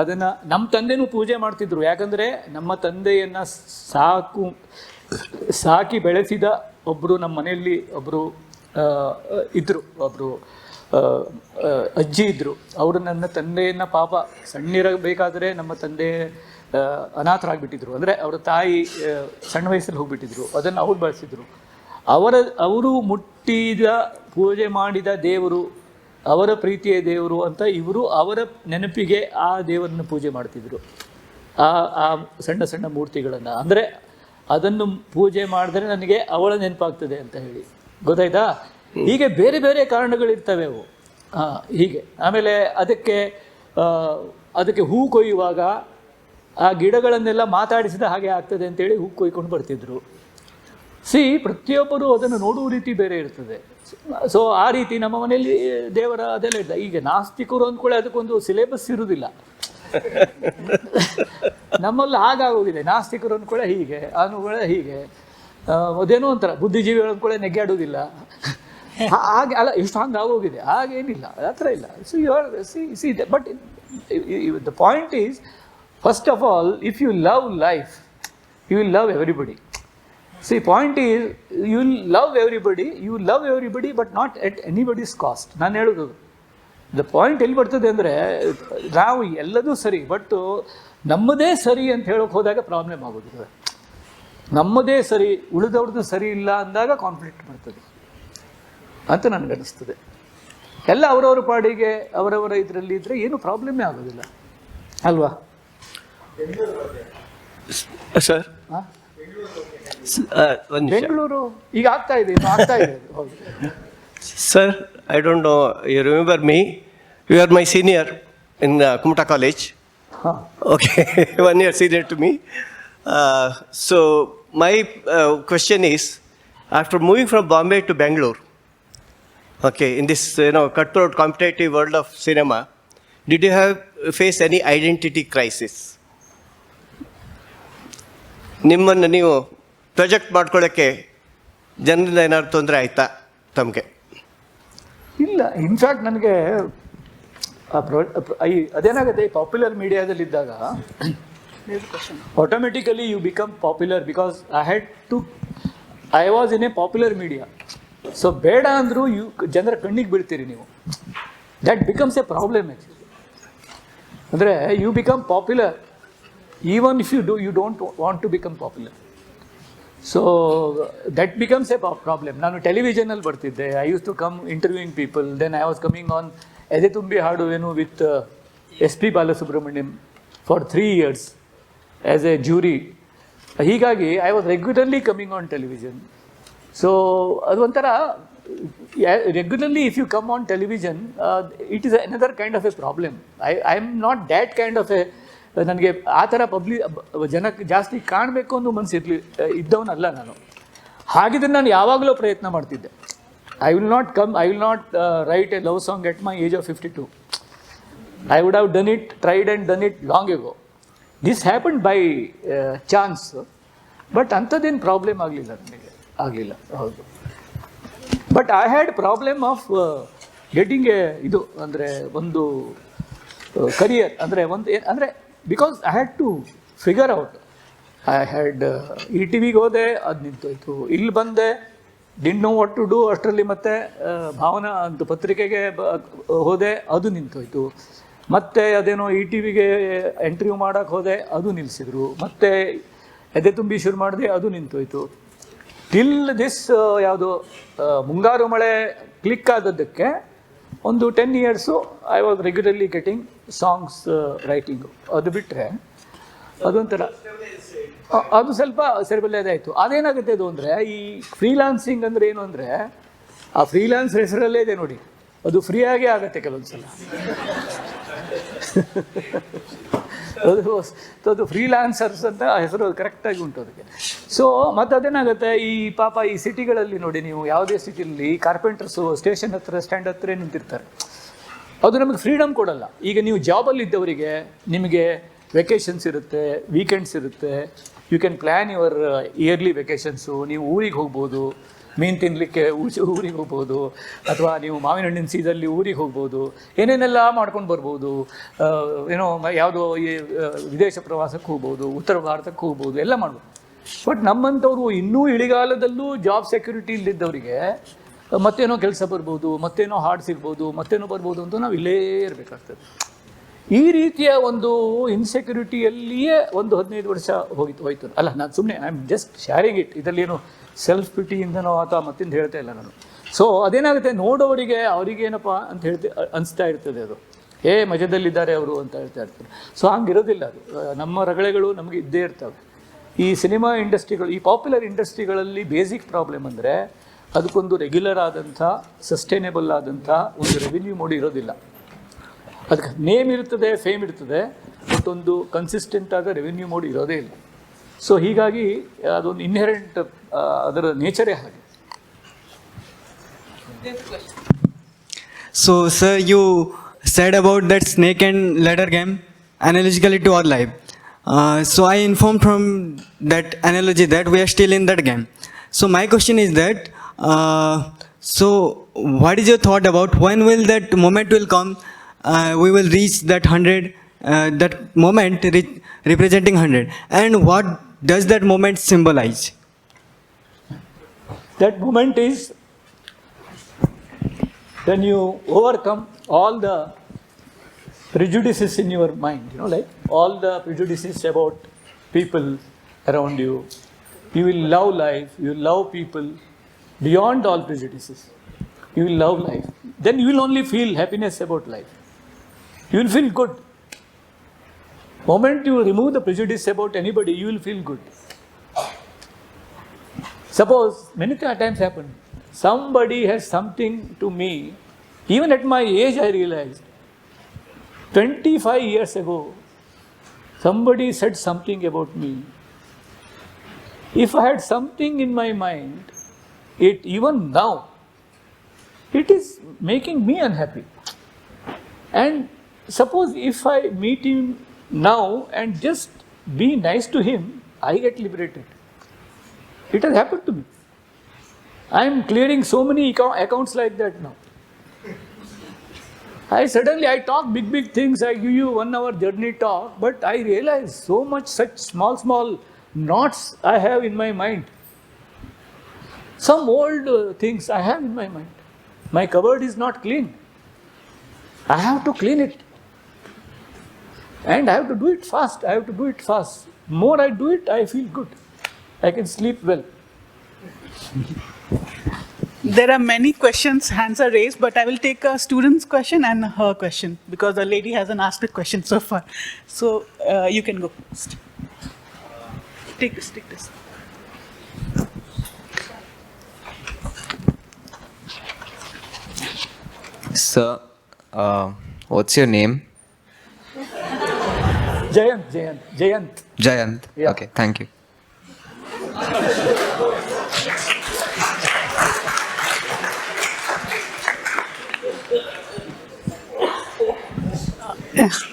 Speaker 2: ಅದನ್ನು ನಮ್ಮ ತಂದೆನೂ ಪೂಜೆ ಮಾಡ್ತಿದ್ರು. ಯಾಕಂದರೆ ನಮ್ಮ ತಂದೆಯನ್ನು ಸಾಕಿ ಬೆಳೆಸಿದ ಒಬ್ಬರು ನಮ್ಮ ಮನೆಯಲ್ಲಿ ಒಬ್ಬರು ಇದ್ದರು, ಒಬ್ಬರು ಅಜ್ಜಿ ಇದ್ದರು. ಅವರು ನನ್ನ ತಂದೆಯನ್ನು ಪಾಪ ಸಣ್ಣಿರಬೇಕಾದರೆ ನಮ್ಮ ತಂದೆ ಅನಾಥರಾಗಿಬಿಟ್ಟಿದ್ರು. ಅಂದರೆ ಅವರ ತಾಯಿ ಸಣ್ಣ ವಯಸ್ಸಲ್ಲಿ ಹೋಗಿಬಿಟ್ಟಿದ್ರು. ಅದನ್ನು ಅವ್ರು ಬಳಸಿದ್ರು. ಅವರು ಮುಟ್ಟಿದ ಪೂಜೆ ಮಾಡಿದ ದೇವರು, ಅವರ ಪ್ರೀತಿಯ ದೇವರು ಅಂತ ಇವರು ಅವರ ನೆನಪಿಗೆ ಆ ದೇವರನ್ನು ಪೂಜೆ ಮಾಡ್ತಿದ್ರು. ಆ ಸಣ್ಣ ಸಣ್ಣ ಮೂರ್ತಿಗಳನ್ನು. ಅಂದರೆ ಅದನ್ನು ಪೂಜೆ ಮಾಡಿದ್ರೆ ನನಗೆ ಅವಳ ನೆನಪಾಗ್ತದೆ ಅಂತ ಹೇಳಿ, ಗೊತ್ತಾಯ್ತಾ? ಹೀಗೆ ಬೇರೆ ಬೇರೆ ಕಾರಣಗಳಿರ್ತವೆ ಅವು. ಹೀಗೆ ಆಮೇಲೆ ಅದಕ್ಕೆ ಹೂ ಕೊಯ್ಯುವಾಗ ಆ ಗಿಡಗಳನ್ನೆಲ್ಲ ಮಾತಾಡಿಸಿದ ಹಾಗೆ ಆಗ್ತದೆ ಅಂತೇಳಿ ಹೂ ಕೊಯ್ಕೊಂಡು ಬರ್ತಿದ್ರು. ಪ್ರತಿಯೊಬ್ಬರು ಅದನ್ನು ನೋಡುವ ರೀತಿ ಬೇರೆ ಇರ್ತದೆ. ಸೊ ಆ ರೀತಿ ನಮ್ಮ ಮನೆಯಲ್ಲಿ ದೇವರ ಅದೆಲ್ಲ ಇರ್ತದೆ. ಈಗ ನಾಸ್ತಿಕರು ಅಂದ್ಕೊಳ್ಳಿ, ಅದಕ್ಕೊಂದು ಸಿಲೆಬಸ್ ಇರುವುದಿಲ್ಲ. ನಮ್ಮಲ್ಲಿ ಹಾಗಾಗೋಗಿದೆ. ನಾಸ್ತಿಕರು ಅಂದ್ಕೊಳ್ಳೆ ಹೀಗೆ, ಅನುಗಳೇ ಹೀಗೆ, ಅದೇನೋ ಒಂಥರ ಬುದ್ಧಿಜೀವಿಗಳು ಅಂದ್ಕೊಳ್ಳೆ ನೆಗ್ಗಾಡೋದಿಲ್ಲ. ಹಾಗೆ ಅಲ್ಲ, ಎಷ್ಟು ಹಂಗೆ ಆಗೋಗಿದೆ. ಹಾಗೇನಿಲ್ಲ, ಆ ಥರ ಇಲ್ಲ. So you are see but the point is, first of all, if you love life, you will love everybody. Point is, you will love everybody, but not at anybody's cost. ನಾನು ಹೇಳೋದು ದ ಪಾಯಿಂಟ್ ಎಲ್ಲಿ ಬರ್ತದೆ ಅಂದರೆ, ನಾವು ಎಲ್ಲದೂ ಸರಿ, but ನಮ್ಮದೇ ಸರಿ ಅಂತ ಹೇಳೋಕೆ ಹೋದಾಗ ಪ್ರಾಬ್ಲಮ್ ಆಗೋದಿಲ್ಲ. ನಮ್ಮದೇ ಸರಿ, ಉಳಿದವ್ರದ್ದು ಸರಿ ಇಲ್ಲ ಅಂದಾಗ ಕಾನ್ಫ್ಲಿಕ್ಟ್ ಬರ್ತದೆ ಅಂತ ನನಗನ್ನಿಸ್ತದೆ. ಎಲ್ಲ ಅವರವರ ಪಾಡಿಗೆ ಅವರವರ ಇದರಲ್ಲಿ ಇದ್ದರೆ ಏನು ಪ್ರಾಬ್ಲಮ್ಮೇ ಆಗೋದಿಲ್ಲ ಅಲ್ವಾ
Speaker 6: ಸರ್?
Speaker 2: ಬೆಂಗಳೂರು ಈಗ ಆಗ್ತಾ ಇದೆ, ಇನ್ನು ಆಗ್ತಾ ಇದೆ. ಹೌದು
Speaker 6: sir, I don't know, you remember me? You are my senior in Kumta College. Okay, 1 year senior to me. So my question is, after moving from Bombay to Bangalore, okay, in this cutthroat competitive world of cinema, did you have face any identity crisis? ನಿಮ್ಮನ್ನು ನೀವು project ಮಾಡ್ಕೊಳ್ಳೋಕ್ಕೆ ಜನರಿಂದ ಏನಾದ್ರು ತೊಂದರೆ ಆಯ್ತಾ ತಮಗೆ?
Speaker 2: ಇಲ್ಲ, in fact ನನಗೆ ಅದೇನಾಗುತ್ತೆ, ಪಾಪ್ಯುಲರ್ ಮೀಡಿಯಾದಲ್ಲಿದ್ದಾಗ automatically you become popular because I was in a popular media. So ಬೇಡ ಅಂದರೂ ಜನರ ಕಣ್ಣಿಗೆ ಬೀಳ್ತೀರಿ ನೀವು. That becomes a problem actually. ಅಂದರೆ you become popular even if you don't want to become popular. So that becomes a problem. ನಾನು ಟೆಲಿವಿಷನಲ್ಲಿ ಬರ್ತಿದ್ದೆ. I used to come interviewing people. Then I was coming on ಎದೆ ತುಂಬಿ ಹಾಡುವೆನು with SP Balasubrahmanyam for 3 years as a jury. ಹೀಗಾಗಿ I was regularly coming on television. So ಅದು ಒಂಥರ regularly if you come on television, it is another kind of a problem. I am not that kind of a ನನಗೆ ಆ ಥರ ಜನಕ್ಕೆ ಜಾಸ್ತಿ ಕಾಣಬೇಕು ಅನ್ನೋ ಮನಸ್ಸು ಇದ್ದವನಲ್ಲ ನಾನು. ಹಾಗಿದ್ರೆ ನಾನು ಯಾವಾಗಲೂ ಪ್ರಯತ್ನ ಮಾಡ್ತಿದ್ದೆ. I will not write a love song at my age of 52. I would have done it, tried and done it long ago. This happen by chance. But ಅಂಥದ್ದೇನು ಪ್ರಾಬ್ಲಮ್ ಆಗಲಿಲ್ಲ. ಹೌದು. But I had problem of getting ಇದು ಅಂದರೆ ಒಂದು career ಅಂದರೆ because I had to figure out. I had ETVಗೆ ಹೋದೆ, ಅದು ನಿಂತೋಯ್ತು. ಇಲ್ಲಿ ಬಂದೆ, didn't know what to do. ಅಷ್ಟರಲ್ಲಿ ಮತ್ತೆ ಭಾವನಾ ಅಂತ ಪತ್ರಿಕೆಗೆ ಹೋದೆ, ಅದು ನಿಂತೋಯ್ತು. ಮತ್ತೆ ಅದೇನೋ ETVಗೆ ಇಂಟರ್ವ್ಯೂ ಮಾಡೋಕ್ಕೆ ಹೋದೆ, ಅದು ನಿಲ್ಲಿಸಿದ್ರು. ಮತ್ತೆ ಎದೆ ತುಂಬಿ ಶುರು ಮಾಡಿದೆ, ಅದು ನಿಂತೋಯ್ತು. ಟಿಲ್ ದಿಸ್ ಯಾವುದು ಮುಂಗಾರು ಮಳೆ ಕ್ಲಿಕ್ ಆದದ್ದಕ್ಕೆ ಒಂದು 10 years I was regularly getting songs writing. ಅದು ಬಿಟ್ಟರೆ ಅದೊಂಥರ ಅದು ಸ್ವಲ್ಪ ಸೆರೆಬಲ್ಯದ ಆಯಿತು. ಅದೇನಾಗುತ್ತೆ ಅದು ಅಂದರೆ, ಈ ಫ್ರೀಲಾನ್ಸಿಂಗ್ ಅಂದರೆ ಏನು ಅಂದರೆ, ಆ ಫ್ರೀಲಾನ್ಸ್ ಹೆಸರಲ್ಲೇ ಇದೆ ನೋಡಿ, ಅದು ಫ್ರೀಯಾಗೇ ಆಗುತ್ತೆ ಕೆಲವೊಂದು ಸಲ. ಅದು ಫ್ರೀಲಾನ್ಸರ್ಸ್ ಅಂತ ಹೆಸರು ಕರೆಕ್ಟಾಗಿ ಉಂಟು ಅದಕ್ಕೆ. ಸೊ ಮತ್ತು ಅದೇನಾಗುತ್ತೆ, ಈ ಪಾಪ ಈ ಸಿಟಿಗಳಲ್ಲಿ ನೋಡಿ, ನೀವು ಯಾವುದೇ ಸಿಟಿಯಲ್ಲಿ ಕಾರ್ಪೆಂಟರ್ಸು ಸ್ಟೇಷನ್ ಹತ್ರ ಸ್ಟ್ಯಾಂಡ್ ಹತ್ರ ನಿಂತಿರ್ತಾರೆ. ಅದು ನಮಗೆ ಫ್ರೀಡಮ್ ಕೊಡಲ್ಲ. ಈಗ ನೀವು ಜಾಬಲ್ಲಿ ಇದ್ದವರಿಗೆ ನಿಮಗೆ ವೆಕೇಷನ್ಸ್ ಇರುತ್ತೆ, ವೀಕೆಂಡ್ಸ್ ಇರುತ್ತೆ. You can plan your yearly vacations. ನೀವು ಊರಿಗೆ ಹೋಗ್ಬೋದು, ಮೀನು ತಿನ್ನಲಿಕ್ಕೆ ಊರಿಗೆ ಹೋಗ್ಬೋದು, ಅಥವಾ ನೀವು ಮಾವಿನ ಹಣ್ಣಿನ ಸೀಸಲ್ಲಿ ಊರಿಗೆ ಹೋಗ್ಬೋದು, ಏನೇನೆಲ್ಲ ಮಾಡ್ಕೊಂಡು ಬರ್ಬೋದು. ಯಾವುದೋ ವಿದೇಶ ಪ್ರವಾಸಕ್ಕೆ ಹೋಗ್ಬೋದು, ಉತ್ತರ ಭಾರತಕ್ಕೆ ಹೋಗ್ಬೋದು, ಎಲ್ಲ ಮಾಡ್ಬೋದು. ಬಟ್ ನಮ್ಮಂಥವ್ರು ಇನ್ನೂ ಇಳಿಗಾಲದಲ್ಲೂ ಜಾಬ್ ಸೆಕ್ಯೂರಿಟಿ ಇಲ್ಲದಿದ್ದವರಿಗೆ ಮತ್ತೇನೋ ಕೆಲಸ ಬರ್ಬೋದು, ಮತ್ತೇನೋ ಹಾಡು ಸಿಗ್ಬೋದು, ಮತ್ತೇನೋ ಬರ್ಬೋದು ಅಂತ ನಾವು ಇಲ್ಲೇ ಇರಬೇಕಾಗ್ತದೆ. ಈ ರೀತಿಯ ಒಂದು ಇನ್ಸೆಕ್ಯೂರಿಟಿಯಲ್ಲಿಯೇ ಒಂದು 15 ವರ್ಷ ಹೋಯ್ತು. ಅಲ್ಲ, ನಾನು ಸುಮ್ಮನೆ I am just sharing it. ಇದರಲ್ಲೇನು ಸೆಲ್ಫ್ ಪಿಟಿಯಿಂದನೋ ಅಥವಾ ಮತ್ತಿಂದ ಹೇಳ್ತಾ ಇಲ್ಲ ನಾನು. ಸೊ ಅದೇನಾಗುತ್ತೆ, ನೋಡೋವರಿಗೆ ಅವರಿಗೇನಪ್ಪ ಅಂತ ಅನಿಸ್ತಾ ಇರ್ತದೆ. ಅದು ಮಜದಲ್ಲಿದ್ದಾರೆ ಅವರು ಅಂತ ಹೇಳ್ತಾ ಇರ್ತಾರೆ. ಸೊ ಹಂಗಿರೋದಿಲ್ಲ. ಅದು ನಮ್ಮ ರಗಳೆಗಳು ನಮಗೆ ಇದ್ದೇ ಇರ್ತವೆ. ಈ ಸಿನಿಮಾ ಇಂಡಸ್ಟ್ರಿಗಳು, ಈ ಪಾಪ್ಯುಲರ್ ಇಂಡಸ್ಟ್ರಿಗಳಲ್ಲಿ ಬೇಸಿಕ್ ಪ್ರಾಬ್ಲಮ್ ಅಂದರೆ, ಅದಕ್ಕೊಂದು ರೆಗ್ಯುಲರ್ ಆದಂಥ ಸಸ್ಟೈನೇಬಲ್ ಆದಂಥ ಒಂದು ರೆವಿನ್ಯೂ ಮೋಡ್ ಇರೋದಿಲ್ಲ. ಅದಕ್ಕೆ ನೇಮ್ ಇರ್ತದೆ, ಫೇಮ್ ಇರ್ತದೆ, ಬಟ್ ಒಂದು ಕನ್ಸಿಸ್ಟೆಂಟ್ ಆದ ರೆವಿನ್ಯೂ ಮೋಡ್ ಇರೋದೇ ಇಲ್ಲ. ಸೊ ಹೀಗಾಗಿ ಅದೊಂದು ಇನ್ಹೆರೆಂಟ್, ಅದರ ನೇಚರೇ ಹಾಗೆ.
Speaker 7: So sir, you said about that snake and ladder game analogically to our life. So I informed from that analogy that we are still in that game. So my question is that, so what is your thought about when will that moment will come, we will reach that 100, that moment representing 100, and what does that moment symbolize?
Speaker 2: That moment is when you overcome all the prejudices in your mind, like all the prejudices about people around you. You will love life, you will love people beyond all prejudices. You will love life. Then you will only feel happiness about life. You will feel good. Moment you remove the prejudice about anybody, you will feel good. Suppose, many times happen, somebody has something to me, even at my age I realized, 25 years ago, somebody said something about me, If I had something in my mind, it even now, it is making me unhappy. And suppose if I meet him now and just be nice to him, I get liberated. It has happened to me. I am clearing so many accounts like that now. I talk big things, I give you 1 hour journey talk, but I realize so much such small knots I have in my mind. Some old things I have in my mind. My cupboard is not clean. I have to clean it. And I have to do it fast. More I do it, I feel good. I can sleep well.
Speaker 1: There are many questions, hands are raised, but I will take a student's question and her question because the lady hasn't asked a question so far. So you can go first. Take this.
Speaker 8: Sir, what's your name?
Speaker 2: Jayant.
Speaker 8: Jayant.
Speaker 2: Yeah.
Speaker 8: Okay, thank you.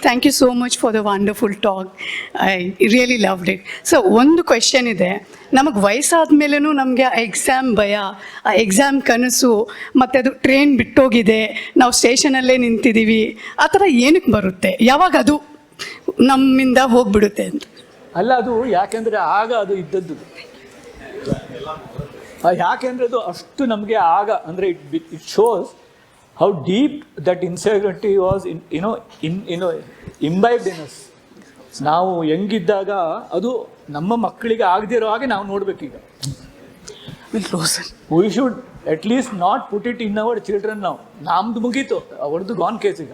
Speaker 9: Thank you so much for the wonderful talk. I really loved it. So, ಒಂದು question ಇದೆ. ನಮಗೆ ವಯಸ್ಸಾದ್ಮೇಲೂ ನಮಗೆ ಆ exam ಭಯ, ಆ exam ಕನಸು, ಮತ್ತು ಅದು ಟ್ರೈನ್ ಬಿಟ್ಟೋಗಿದೆ, ನಾವು ಸ್ಟೇಷನಲ್ಲೇ ನಿಂತಿದ್ದೀವಿ, ಆ ಥರ ಏನಕ್ಕೆ ಬರುತ್ತೆ? ಯಾವಾಗ ಅದು ನಮ್ಮಿಂದ ಹೋಗ್ಬಿಡುತ್ತೆ ಅಂತ?
Speaker 2: ಅಲ್ಲ, ಅದು ಯಾಕೆಂದರೆ ಆಗ ಅದು ಇದ್ದದ್ದು. ಯಾಕೆಂದರೆ ಅದು ಅಷ್ಟು ನಮಗೆ ಆಗ ಅಂದರೆ it shows how deep that insecurity was imbibed in us. ನಾವು ಹೆಂಗಿದ್ದಾಗ ಅದು ನಮ್ಮ ಮಕ್ಕಳಿಗೆ ಆಗದಿರೋ ಹಾಗೆ ನಾವು ನೋಡಬೇಕೀಗ. We should at least not put it in our children now. ನಮ್ದು ಮುಗೀತು, ಅವ್ರದ್ದು ಗಾನ್ ಕೇಸ್ ಈಗ.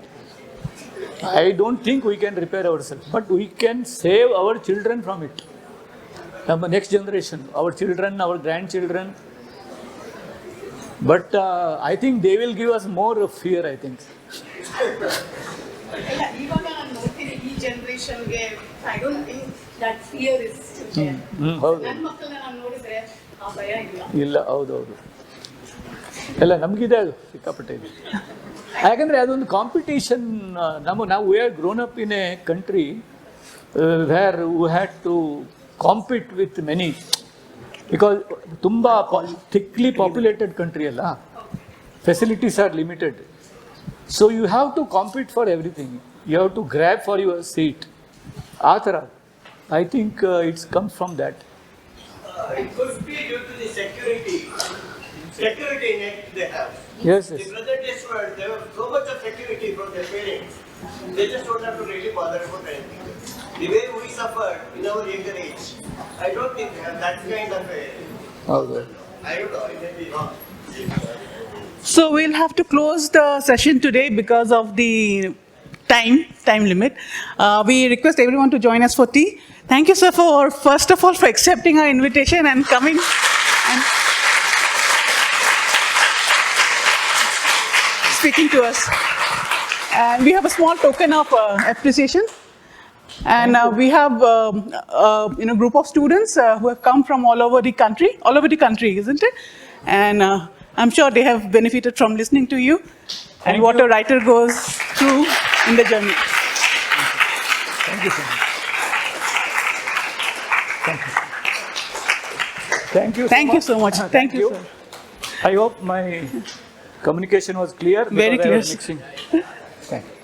Speaker 2: I don't think we can repair ourselves, but we can save our children from it. ನಮ್ಮ next generation, our children, our grandchildren. But I think they will give us more of fear, I think.
Speaker 9: ಇವಾಗ ನಾನು ನೋಡ್ತೀನಿ ಈ ಜನರೇಷನ್ಗೆ I don't think that fear is ನನ್ನ ಮಕ್ಕಳನ್ನ ನಾನು ನೋಡಿದ್ರೆ ಆ ಭಯ
Speaker 2: ಇಲ್ಲ. ಹೌದೌದು, ಎಲ್ಲ ನಮಗಿದೆ ಅದು ಸಿಕ್ಕಾಪಟ್ಟೆ ಇದೆ. ಯಾಕಂದರೆ ಅದೊಂದು ಕಾಂಪಿಟೇಷನ್. ನಾವು we are grown up in a country where we had to compete with many. Because ತುಂಬ ಥಿಕ್ಲಿ ಪಾಪ್ಯುಲೇಟೆಡ್ ಕಂಟ್ರಿ ಅಲ್ಲ, facilities are limited. So you have to compete for everything. You have to grab for your seat. ಆ ಥರ I think it's comes from that.
Speaker 6: It could be due to the security net they have.
Speaker 2: Yes.
Speaker 6: The present days world, they have so much of security from their parents. They just don't have to really bother about anything. The way we suffered in our younger age, I don't think they have that kind of a...
Speaker 2: Okay.
Speaker 6: I don't know, it may be wrong.
Speaker 1: So we'll have to close the session today because of the time limit. We request everyone to join us for tea. Thank you, sir, first of all, for accepting our invitation and coming and speaking to us. And we have a small token of appreciation. And we have a group of students who have come from all over the country, isn't it? And I'm sure they have benefited from listening to you and what a writer goes through in the journey.
Speaker 2: Thank you so much. Thank you so much.
Speaker 1: Thank you, sir.
Speaker 2: I hope my communication was clear.
Speaker 1: Very clear.
Speaker 2: Mixing. Thank you.